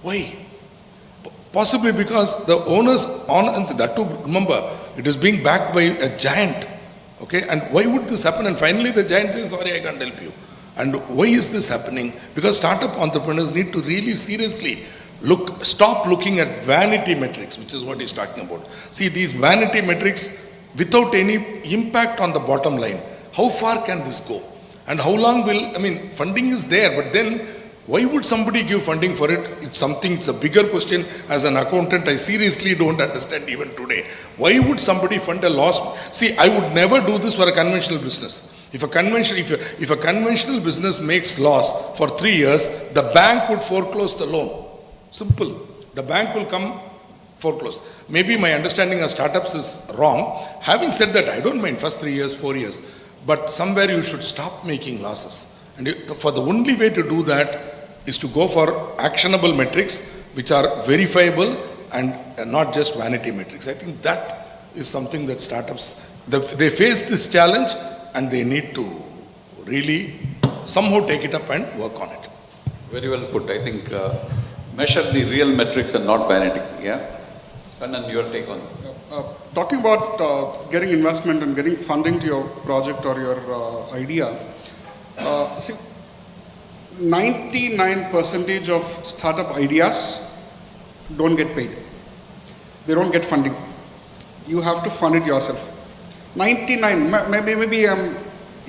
Why? Possibly because the owners that too, remember, it is being backed by a giant. Okay, and why would this happen? And finally the giant says, sorry, I can't help you. And why is this happening? Because startup entrepreneurs need to really seriously stop looking at vanity metrics, which is what he's talking about. See, these vanity metrics without any impact on the bottom line. How far can this go? And how long funding is there, but then why would somebody give funding for it? It's a bigger question. As an accountant, I seriously don't understand even today. Why would somebody fund a loss? See, I would never do this for a conventional business. If a conventional business makes loss for 3 years, the bank would foreclose the loan. Simple. The bank will come foreclose. Maybe my understanding of startups is wrong. Having said that, I don't mind first 3 years, 4 years. But somewhere you should stop making losses. And for the only way to do that is to go for actionable metrics which are verifiable and not just vanity metrics. I think that is something that startups, they face this challenge and they need to really somehow take it up and work on it. Very well put. I think measure the real metrics and not vanity. Yeah? Kannan, your take on this. Talking about getting investment and getting funding to your project or your idea, see, 99% of startup ideas don't get paid. They don't get funding. You have to fund it yourself. 99, maybe I'm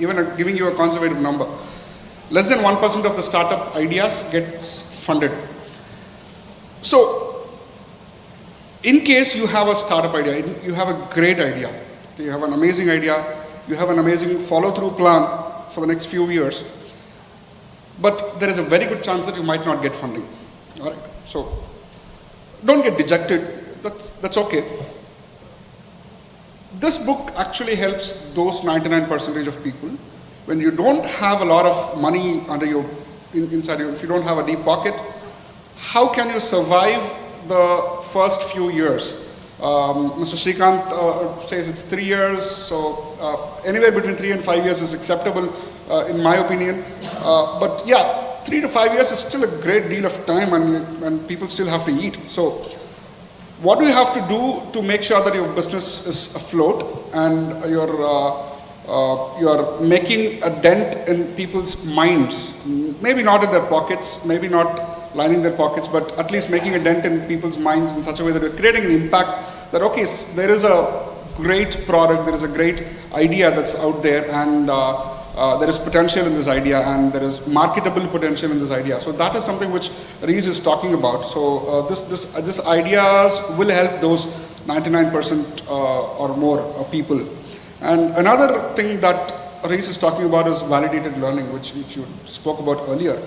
even giving you a conservative number. Less than 1% of the startup ideas gets funded. So, in case you have a startup idea, you have a great idea, you have an amazing idea, you have an amazing follow-through plan for the next few years, but there is a very good chance that you might not get funding. All right? So, don't get dejected. That's okay. This book actually helps those 99% of people. When you don't have a lot of money inside you, if you don't have a deep pocket, how can you survive the first few years? Mr. Srikanth says it's 3 years, so anywhere between 3 and 5 years is acceptable in my opinion. But yeah, 3 to 5 years is still a great deal of time, and people still have to eat. So what do you have to do to make sure that your business is afloat and you're making a dent in people's minds? Maybe not in their pockets, maybe not lining their pockets, but at least making a dent in people's minds in such a way that you're creating an impact that, okay, there is a great product, there is a great idea that's out there, and there is potential in this idea, and there is marketable potential in this idea. So that is something which Ries is talking about. So this ideas will help those 99% or more people. And another thing that Ries is talking about is validated learning, which you spoke about earlier.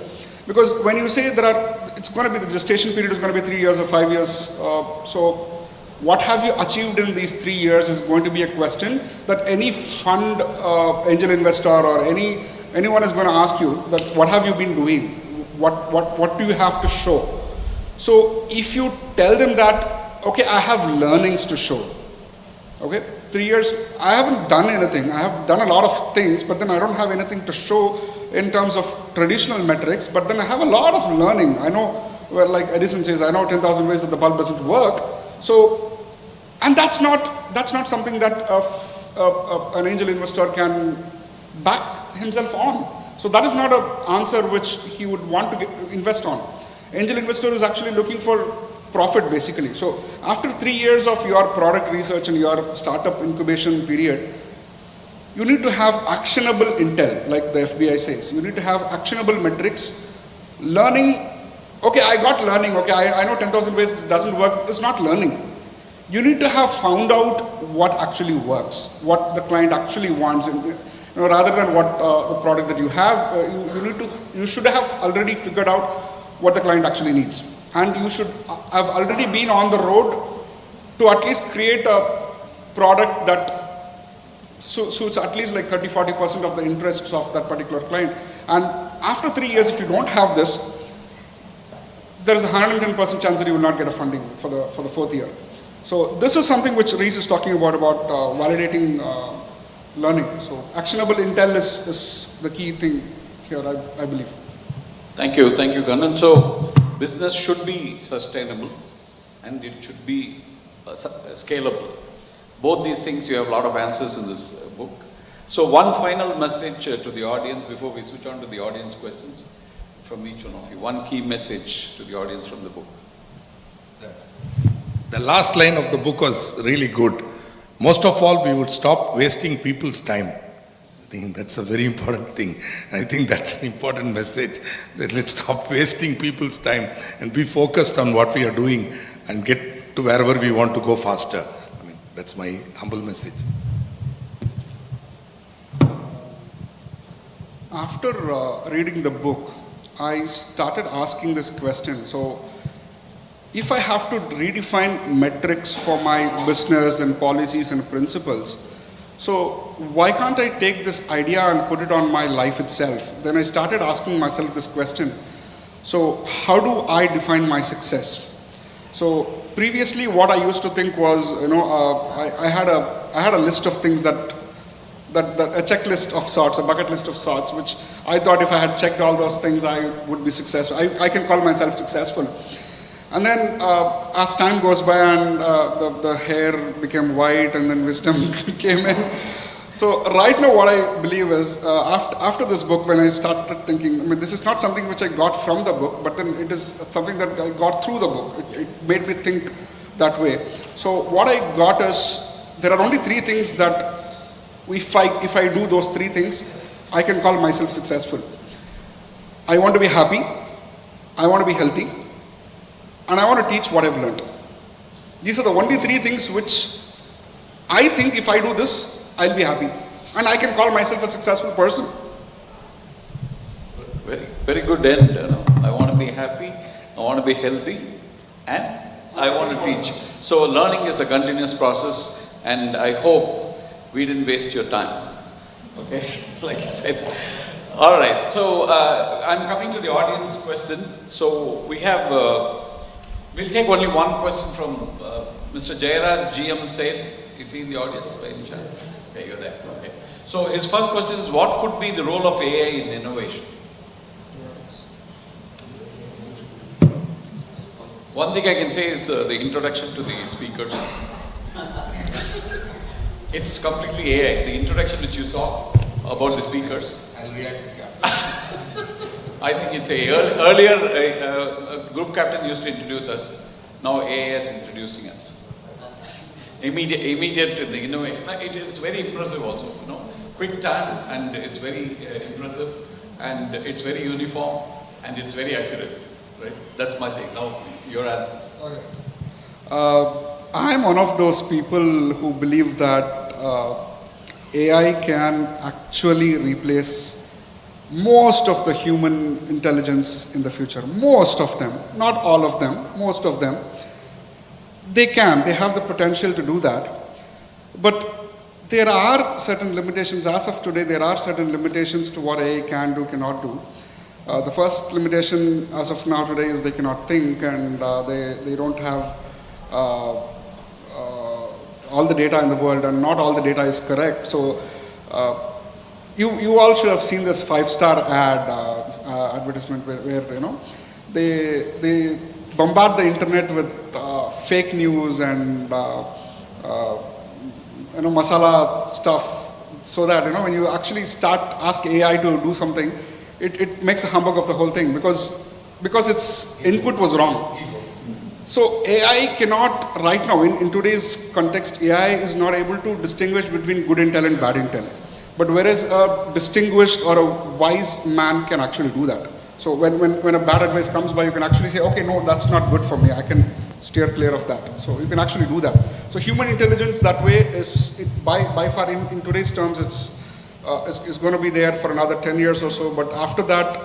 Because when you say it's going to be, the gestation period is going to be 3 years or 5 years, so what have you achieved in these 3 years is going to be a question that any fund angel investor or anyone is going to ask you, that what have you been doing? What do you have to show? So if you tell them that, okay, I have learnings to show. Okay, 3 years, I haven't done anything. I have done a lot of things, but then I don't have anything to show in terms of traditional metrics, but then I have a lot of learning. I know, well, like Edison says, I know 10,000 ways that the bulb doesn't work. So, and that's not something that an angel investor can back himself on. So that is not an answer which he would want to invest on. Angel investor is actually looking for profit basically. So after 3 years of your product research and your startup incubation period, you need to have actionable intel, like the FBI says. You need to have actionable metrics. Learning, okay, I got learning, okay, I know 10,000 ways it doesn't work. It's not learning. You need to have found out what actually works, what the client actually wants, and, rather than what the product that you have, you should have already figured out what the client actually needs. And you should have already been on the road to at least create a product that suits at least like 30-40% of the interests of that particular client. And after 3 years, if you don't have this, there is a 110% chance that you will not get a funding for the 4th year. So this is something which Ries is talking about validating learning. So actionable intel is the key thing here, I believe. Thank you, Kannan. So business should be sustainable and it should be scalable. Both these things, you have a lot of answers in this book. So one final message to the audience before we switch on to the audience questions from each one of you. One key message to the audience from the book. The last line of the book was really good. Most of all, we would stop wasting people's time. I think that's a very important thing. I think that's an important message. Let's stop wasting people's time and be focused on what we are doing and get to wherever we want to go faster. That's my humble message. After reading the book, I started asking this question. So, if I have to redefine metrics for my business and policies and principles, so why can't I take this idea and put it on my life itself? Then I started asking myself this question. So, how do I define my success? So previously, what I used to think was, I had a list of things that a checklist of sorts, a bucket list of sorts, which I thought if I had checked all those things, I would be successful. I can call myself successful. And then as time goes by and the hair became white and then wisdom came in. So right now what I believe is, after this book, when I started thinking, this is not something which I got from the book, but then it is something that I got through the book. It made me think that way. So what I got is, there are only 3 things that if I do those 3 things, I can call myself successful. I want to be happy, I want to be healthy, and I want to teach what I've learned. These are the only 3 things which I think if I do this, I'll be happy. And I can call myself a successful person. Very, very good end. I want to be happy, I want to be healthy, and I want to teach. So learning is a continuous process, and I hope we didn't waste your time. Okay, like I said. All right, so I'm coming to the audience question. So we have, we'll take only one question from Mr. Jairaj GM Said. Is he in the audience by any chance? Okay, you're there. Okay. So his first question is, what could be the role of AI in innovation? One thing I can say is the introduction to the speakers. It's completely AI. The introduction which you saw about the speakers. I'll react. I think it's AI. Earlier, a group captain used to introduce us. Now AI is introducing us. Immediate in the innovation. It is very impressive also, quick time, and it's very impressive, and it's very uniform, and it's very accurate, right? That's my thing. Now, your answer. Okay. I'm one of those people who believe that AI can actually replace most of the human intelligence in the future. Most of them, not all of them, most of them. They have the potential to do that. But there are certain limitations. As of today, there are certain limitations to what AI can do, cannot do. The first limitation as of now today is they cannot think, and they don't have all the data in the world, and not all the data is correct. So you all should have seen this 5-star ad advertisement where they bombard the internet with fake news and masala stuff so that, when you actually ask AI to do something, it makes a humbug of the whole thing because its input was wrong. So AI cannot, right now, in today's context, AI is not able to distinguish between good intel and bad intel. But whereas a distinguished or a wise man can actually do that. So when a bad advice comes by, you can actually say, okay, no, that's not good for me. I can steer clear of that. So you can actually do that. So human intelligence that way is, by far in today's terms, it's going to be there for another 10 years or so. But after that,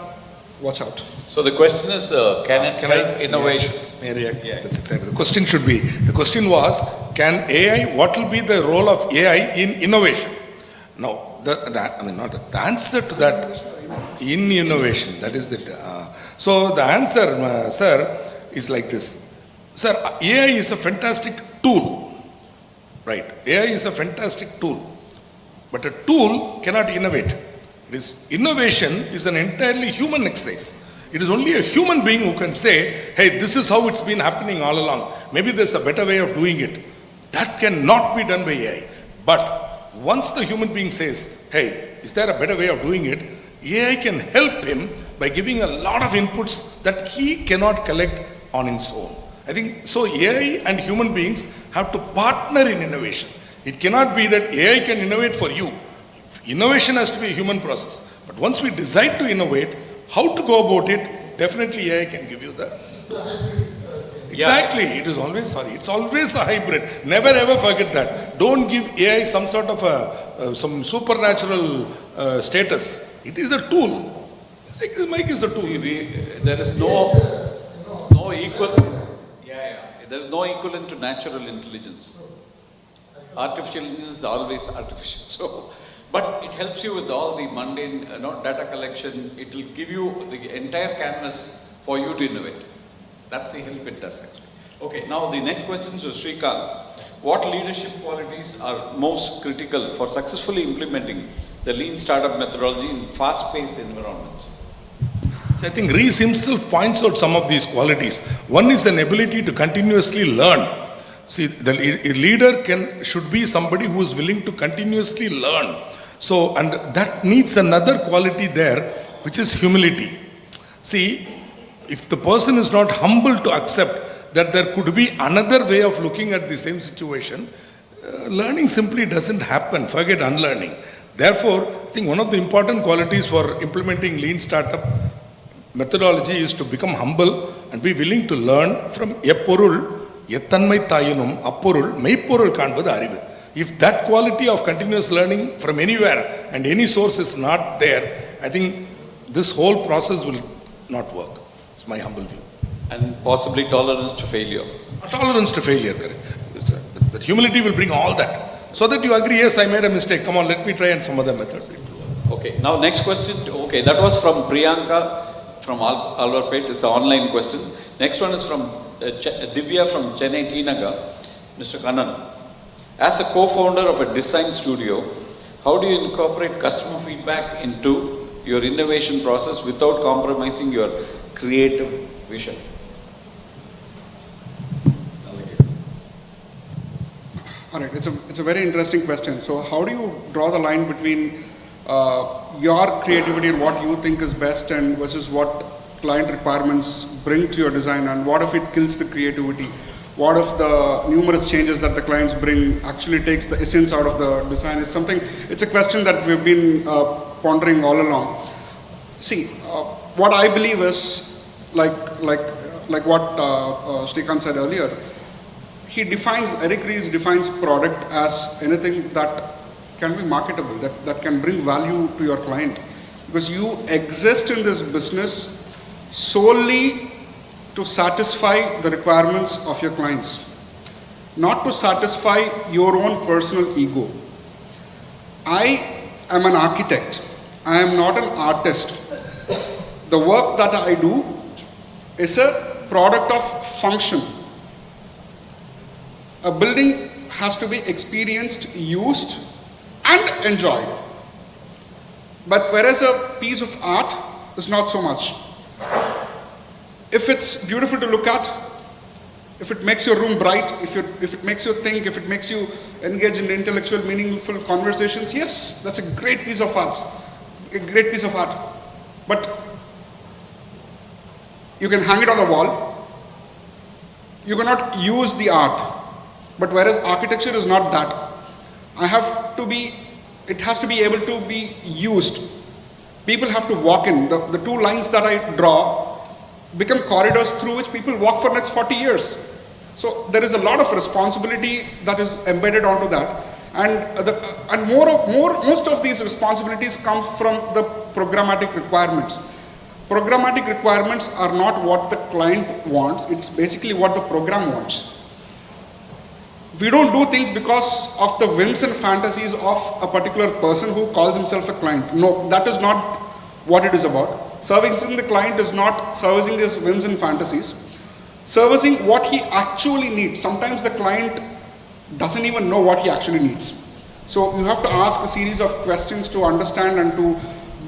watch out. So the question is, can it help innovation? May I react? Yeah. That's exactly. The question was, what will be the role of AI in innovation? Now, the answer to that, in innovation, that is it. So the answer, sir, is like this. Sir, AI is a fantastic tool, right? AI is a fantastic tool, but a tool cannot innovate. Innovation is an entirely human exercise. It is only a human being who can say, hey, this is how it's been happening all along. Maybe there's a better way of doing it. That cannot be done by AI. But once the human being says, hey, is there a better way of doing it? AI can help him by giving a lot of inputs that he cannot collect on his own. I think so. AI and human beings have to partner in innovation. It cannot be that AI can innovate for you. Innovation has to be a human process. But once we decide to innovate, how to go about it, definitely AI can give you the. Exactly. It is always, it's always a hybrid. Never ever forget that. Don't give AI some sort of some supernatural status. It is a tool. Like this mic is a tool. See, there is no equal. There is no equivalent to natural intelligence. Artificial intelligence is always artificial. So, but it helps you with all the mundane, data collection. It will give you the entire canvas for you to innovate. That's the help it does actually. Okay, now the next question is to Srikanth. What leadership qualities are most critical for successfully implementing the lean startup methodology in fast-paced environments? So I think Ries himself points out some of these qualities. One is an ability to continuously learn. See, the leader should be somebody who is willing to continuously learn. So, and that needs another quality there, which is humility. See, if the person is not humble to accept that there could be another way of looking at the same situation, learning simply doesn't happen. Forget unlearning. Therefore, I think one of the important qualities for implementing lean startup methodology is to become humble and be willing to learn from epporul, ettanmai tayinum, apporul, meipporul kanbadu arivu. If that quality of continuous learning from anywhere and any source is not there, I think this whole process will not work. It's my humble view. And possibly tolerance to failure. Tolerance to failure, correct. That humility will bring all that. So that you agree, yes, I made a mistake. Come on, let me try and some other method. Okay, now next question. Okay, that was from Priyanka from Alvarpet. It's an online question. Next one is from Divya from Chennai T Nagar. Mr. Kannan, as a co-founder of a design studio, how do you incorporate customer feedback into your innovation process without compromising your creative vision? All right, it's a very interesting question. So how do you draw the line between your creativity and what you think is best and versus what client requirements bring to your design, and what if it kills the creativity? What if the numerous changes that the clients bring actually takes the essence out of the design? It's a question that we've been pondering all along. See, what I believe is, like what Srikanth said earlier, Eric Ries defines product as anything that can be marketable, that can bring value to your client. Because you exist in this business solely to satisfy the requirements of your clients, not to satisfy your own personal ego. I am an architect. I am not an artist. The work that I do is a product of function. A building has to be experienced, used, and enjoyed. But whereas a piece of art is not so much. If it's beautiful to look at, if it makes your room bright, if it makes you think, if it makes you engage in intellectual, meaningful conversations. Yes, that's a great piece of art. A great piece of art. But you can hang it on the wall. You cannot use the art. But whereas architecture is not that. It has to be able to be used. People have to walk in. The two lines that I draw become corridors through which people walk for next 40 years. So there is a lot of responsibility that is embedded onto that. And most of these responsibilities come from the programmatic requirements. Programmatic requirements are not what the client wants, it's basically what the program wants. We don't do things because of the whims and fantasies of a particular person who calls himself a client. No, that is not what it is about. Servicing the client is not servicing his whims and fantasies. Servicing what he actually needs. Sometimes the client doesn't even know what he actually needs. So you have to ask a series of questions to understand and to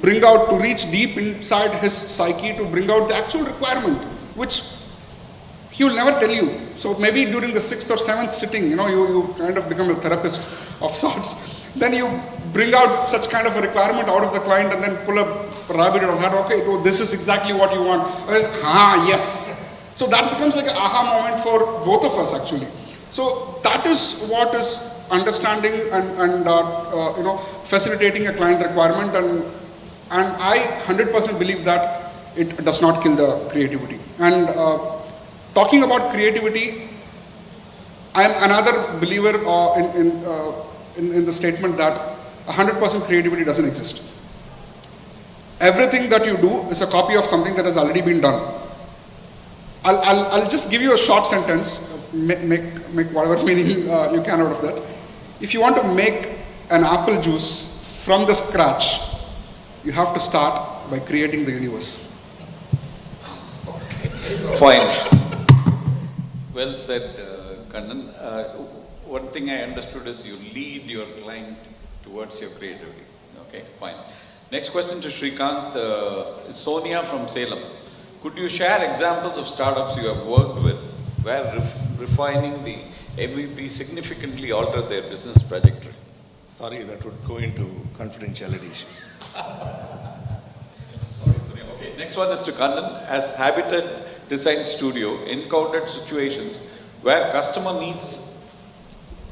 bring out, to reach deep inside his psyche to bring out the actual requirement, which he will never tell you. So maybe during the 6th or 7th sitting, you kind of become a therapist of sorts. Then you bring out such kind of a requirement out of the client and then pull a rabbit out of that. Okay, so this is exactly what you want. Yes. So that becomes like an aha moment for both of us actually. So that is what is understanding and facilitating a client requirement, and I 100% believe that it does not kill the creativity. And talking about creativity, I am another believer in the statement that 100% creativity doesn't exist. Everything that you do is a copy of something that has already been done. I'll just give you a short sentence, make whatever meaning you can out of that. If you want to make an apple juice from the scratch, you have to start by creating the universe. Fine. Well said, Kannan. One thing I understood is you lead your client towards your creativity. Okay, fine. Next question to Srikanth. Sonia from Salem. Could you share examples of startups you have worked with where refining the MVP significantly altered their business trajectory? Sorry, that would go into confidentiality issues. Sorry, Sonia. Okay, next one is to Kannan. As Habitat Design Studio encountered situations where customer needs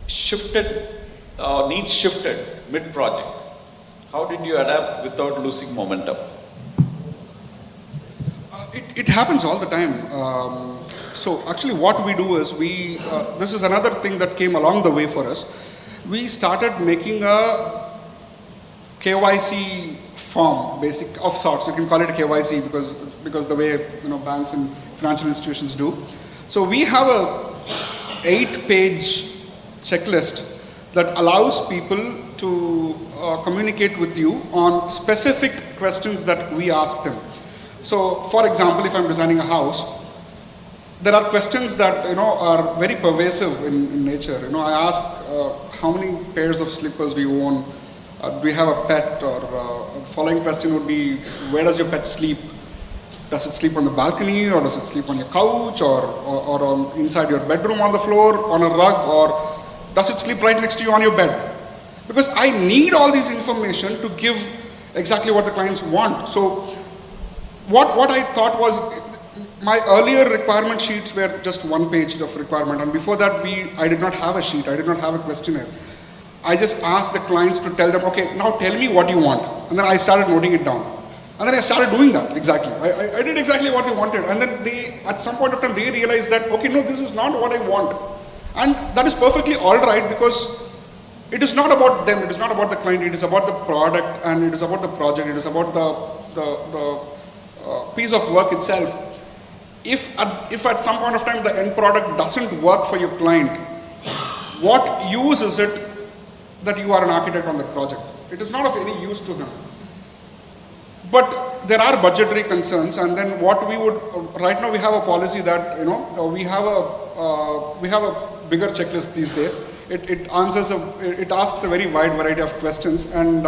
shifted mid-project, how did you adapt without losing momentum? It happens all the time. So actually what we do is this is another thing that came along the way for us. We started making a KYC form, basic of sorts. You can call it a KYC because the way banks and financial institutions do. So we have a 8-page checklist that allows people to communicate with you on specific questions that we ask them. So, for example, if I'm designing a house, there are questions that are very pervasive in nature. I ask, how many pairs of slippers do you own? Do you have a pet? Or the following question would be, where does your pet sleep? Does it sleep on the balcony, or does it sleep on your couch, or on inside your bedroom on the floor, on a rug, or does it sleep right next to you on your bed? Because I need all this information to give exactly what the clients want. So what I thought was, my earlier requirement sheets were just 1 page of requirement, and before that I did not have a sheet, I did not have a questionnaire. I just asked the clients to tell them, okay, now tell me what you want. And then I started noting it down. And then I started doing that, exactly. I did exactly what they wanted. And then at some point of time, they realized that, okay, no, this is not what I want. And that is perfectly all right, because it is not about them, it is not about the client, it is about the product, and it is about the project, it is about the piece of work itself. If at some point of time the end product doesn't work for your client, what use is it that you are an architect on the project? It is not of any use to him. But there are budgetary concerns, and then what we would, right now we have a policy that, we have a bigger checklist these days. It asks a very wide variety of questions, and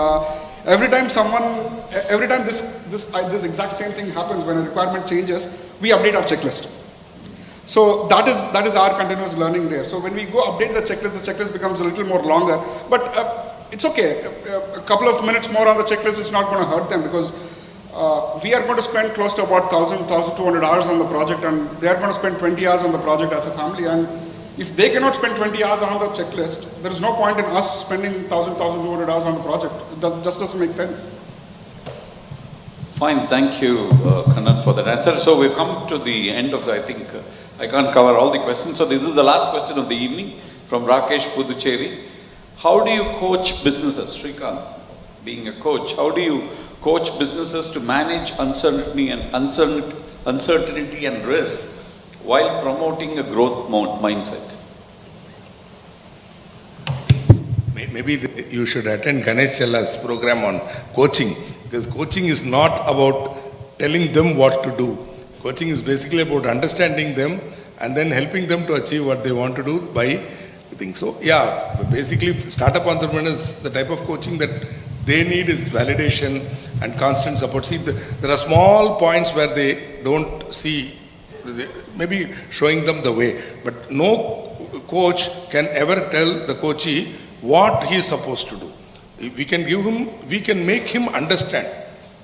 every time this exact same thing happens, when a requirement changes, we update our checklist. So that is our continuous learning there. So when we go update the checklist becomes a little more longer. But it's okay. A couple of minutes more on the checklist is not going to hurt them, because we are going to spend close to about 1,200 hours on the project, and they are going to spend 20 hours on the project as a family. And if they cannot spend 20 hours on the checklist, there is no point in us spending 1,200 hours on the project. It just doesn't make sense. Fine, thank you, Kannan, for that answer. So we've come to the end of the, I think, I can't cover all the questions. So this is the last question of the evening from Rakesh Puducherry. How do you coach businesses, Srikanth, being a coach, how do you coach businesses to manage uncertainty and risk while promoting a growth mindset? Maybe you should attend Ganesh Challa's program on coaching, because coaching is not about telling them what to do. Coaching is basically about understanding them and then helping them to achieve what they want to do by things. So yeah, basically startup entrepreneurs, the type of coaching that they need is validation and constant support. See, there are small points where they don't see, maybe showing them the way, but no coach can ever tell the coachee what he is supposed to do. We can make him understand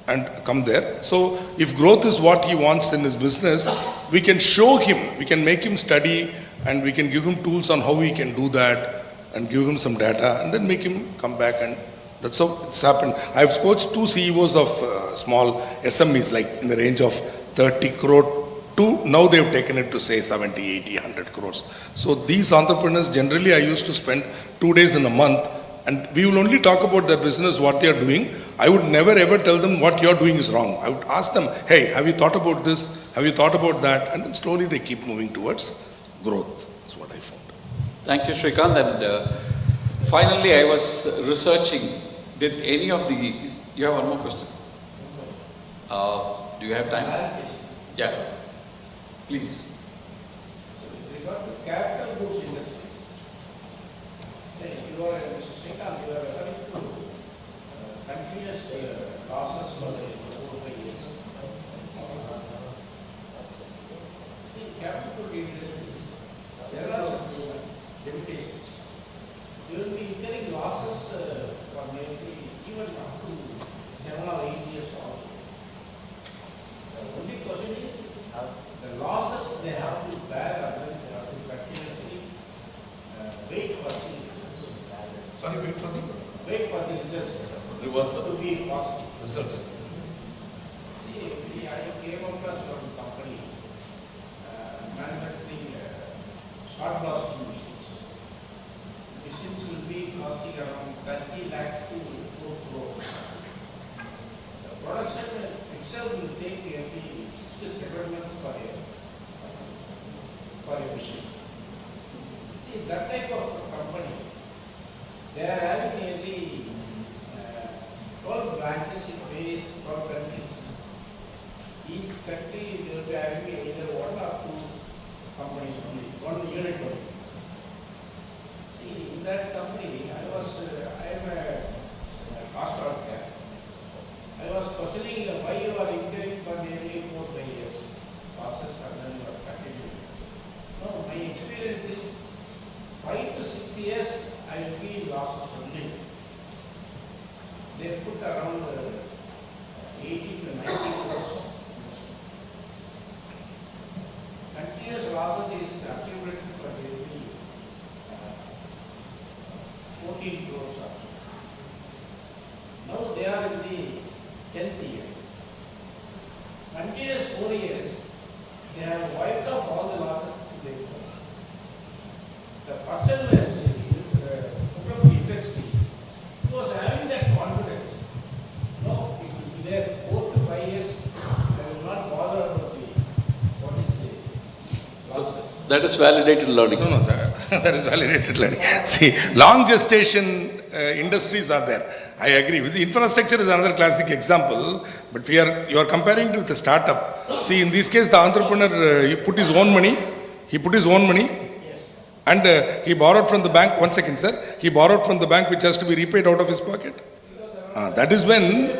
and come there. So if growth is what he wants in his business, we can show him, we can make him study, and we can give him tools on how he can do that, and give him some data, and then make him come back. And that's how it's happened. I've coached 2 CEOs of small SMEs, like in the range of 30 crore to now they've taken it to say 70, 80, 100 crores. So these entrepreneurs, generally I used to spend 2 days in a month, and we will only talk about their business, what they are doing. I would never ever tell them what you're doing is wrong. I would ask them, hey, have you thought about this? Have you thought about that? And then slowly they keep moving towards growth. That's what I found. Thank you, Srikanth. And finally, I was researching, did any of the, you have one more question? Do you have time? Yeah, please. So with regard to capital goods industries, say you are, Mr. Srikanth, you are referring to continuous losses for the 4 or 5 years. See, capital goods industries, there are some limitations. You will be incurring losses for maybe even up to 7 or 8 years also. The only question is, the losses they have to bear, and then they have to continuously wait for the results. Sorry, wait for the results Reversal. to be positive. results. See, I came across one company manufacturing short blasting machines. Machines will be costing around 30 lakh to 4 crore. The production itself will take nearly 6 to 7 months for a machine. See, that type of company, they are having nearly 12 branches in various 12 countries. Each country will be having either 1 or 2 companies only, 1 unit only. See, in that company, I am a cost auditor. I was questioning why you are incurring for nearly 4 or 5 years losses, and then you are continuing. No, my experience is 5 to 6 years I will be in losses only. They put around 80 to 90 crores. Continuous losses is accumulated for nearly 14 crores also. Now they are in the 10th year. Continuous 4 years, they have wiped off all the losses they put. The person who has put up the industry, he was having that confidence. No, it will be there 4 to 5 years. I will not bother about what is the losses. That is validated learning. No, that is validated learning. See, long gestation industries are there. I agree with the infrastructure is another classic example, but you are comparing it with a startup. See, in this case, the entrepreneur, he put his own money, and he borrowed from the bank. 1 second, sir. He borrowed from the bank, which has to be repaid out of his pocket. That is when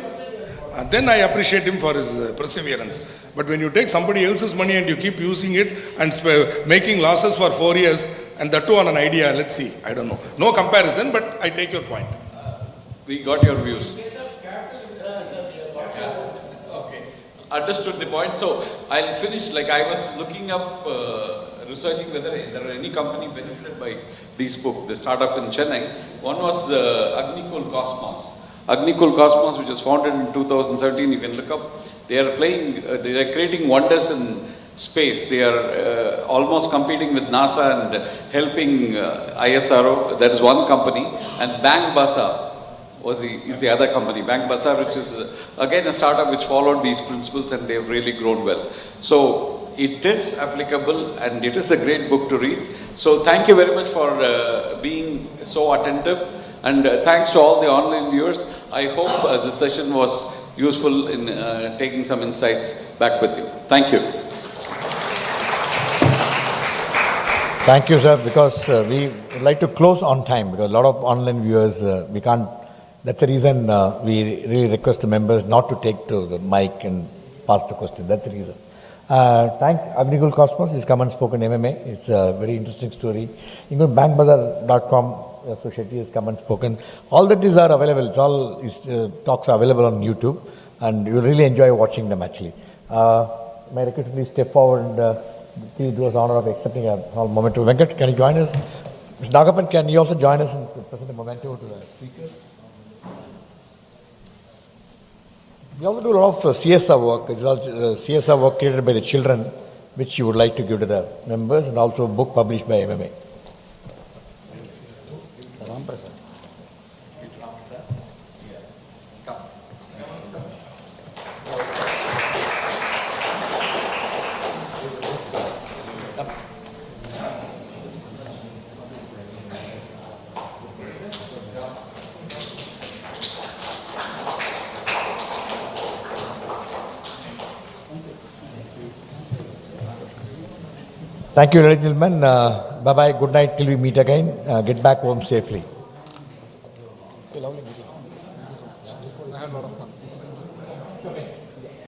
then I appreciate him for his perseverance. But when you take somebody else's money and you keep using it and making losses for 4 years, and that too on an idea, let's see, I don't know. No comparison, but I take your point. We got your views. Okay. Understood the point. So I'll finish. Like I was looking up, researching whether there are any company benefited by this book, the startup in Chennai. One was Agnikul Cosmos. Agnikul Cosmos, which was founded in 2017, you can look up. They are creating wonders in space. They are almost competing with NASA and helping ISRO. That is one company. And Bang Basa is the other company. Bang Basa, which is again a startup which followed these principles, and they have really grown well. So it is applicable and it is a great book to read. So thank you very much for being so attentive, and thanks to all the online viewers. I hope this session was useful in taking some insights back with you. Thank you. Thank you, sir, because we would like to close on time because a lot of online viewers, we can't. That's the reason we really request the members not to take to the mic and pass the question. That's the reason. Thank Agnikul Cosmos. He's come and spoken MMA. It's a very interesting story. You go to bankbazaar.com. So Shetty has come and spoken. All that is are available. It's all talks are available on YouTube, and you really enjoy watching them actually. May I request you please step forward and please do us the honor of accepting a small memento. Venkat, can you join us? Mr. Nagapan, can you also join us and present a memento to the speakers? We also do a lot of CSR work. It's all CSR work created by the children, which you would like to give to the members, and also a book published by MMA. Ramaprasad. Thank you, ladies and gentlemen. Bye-bye. Good night till we meet again. Get back home safely.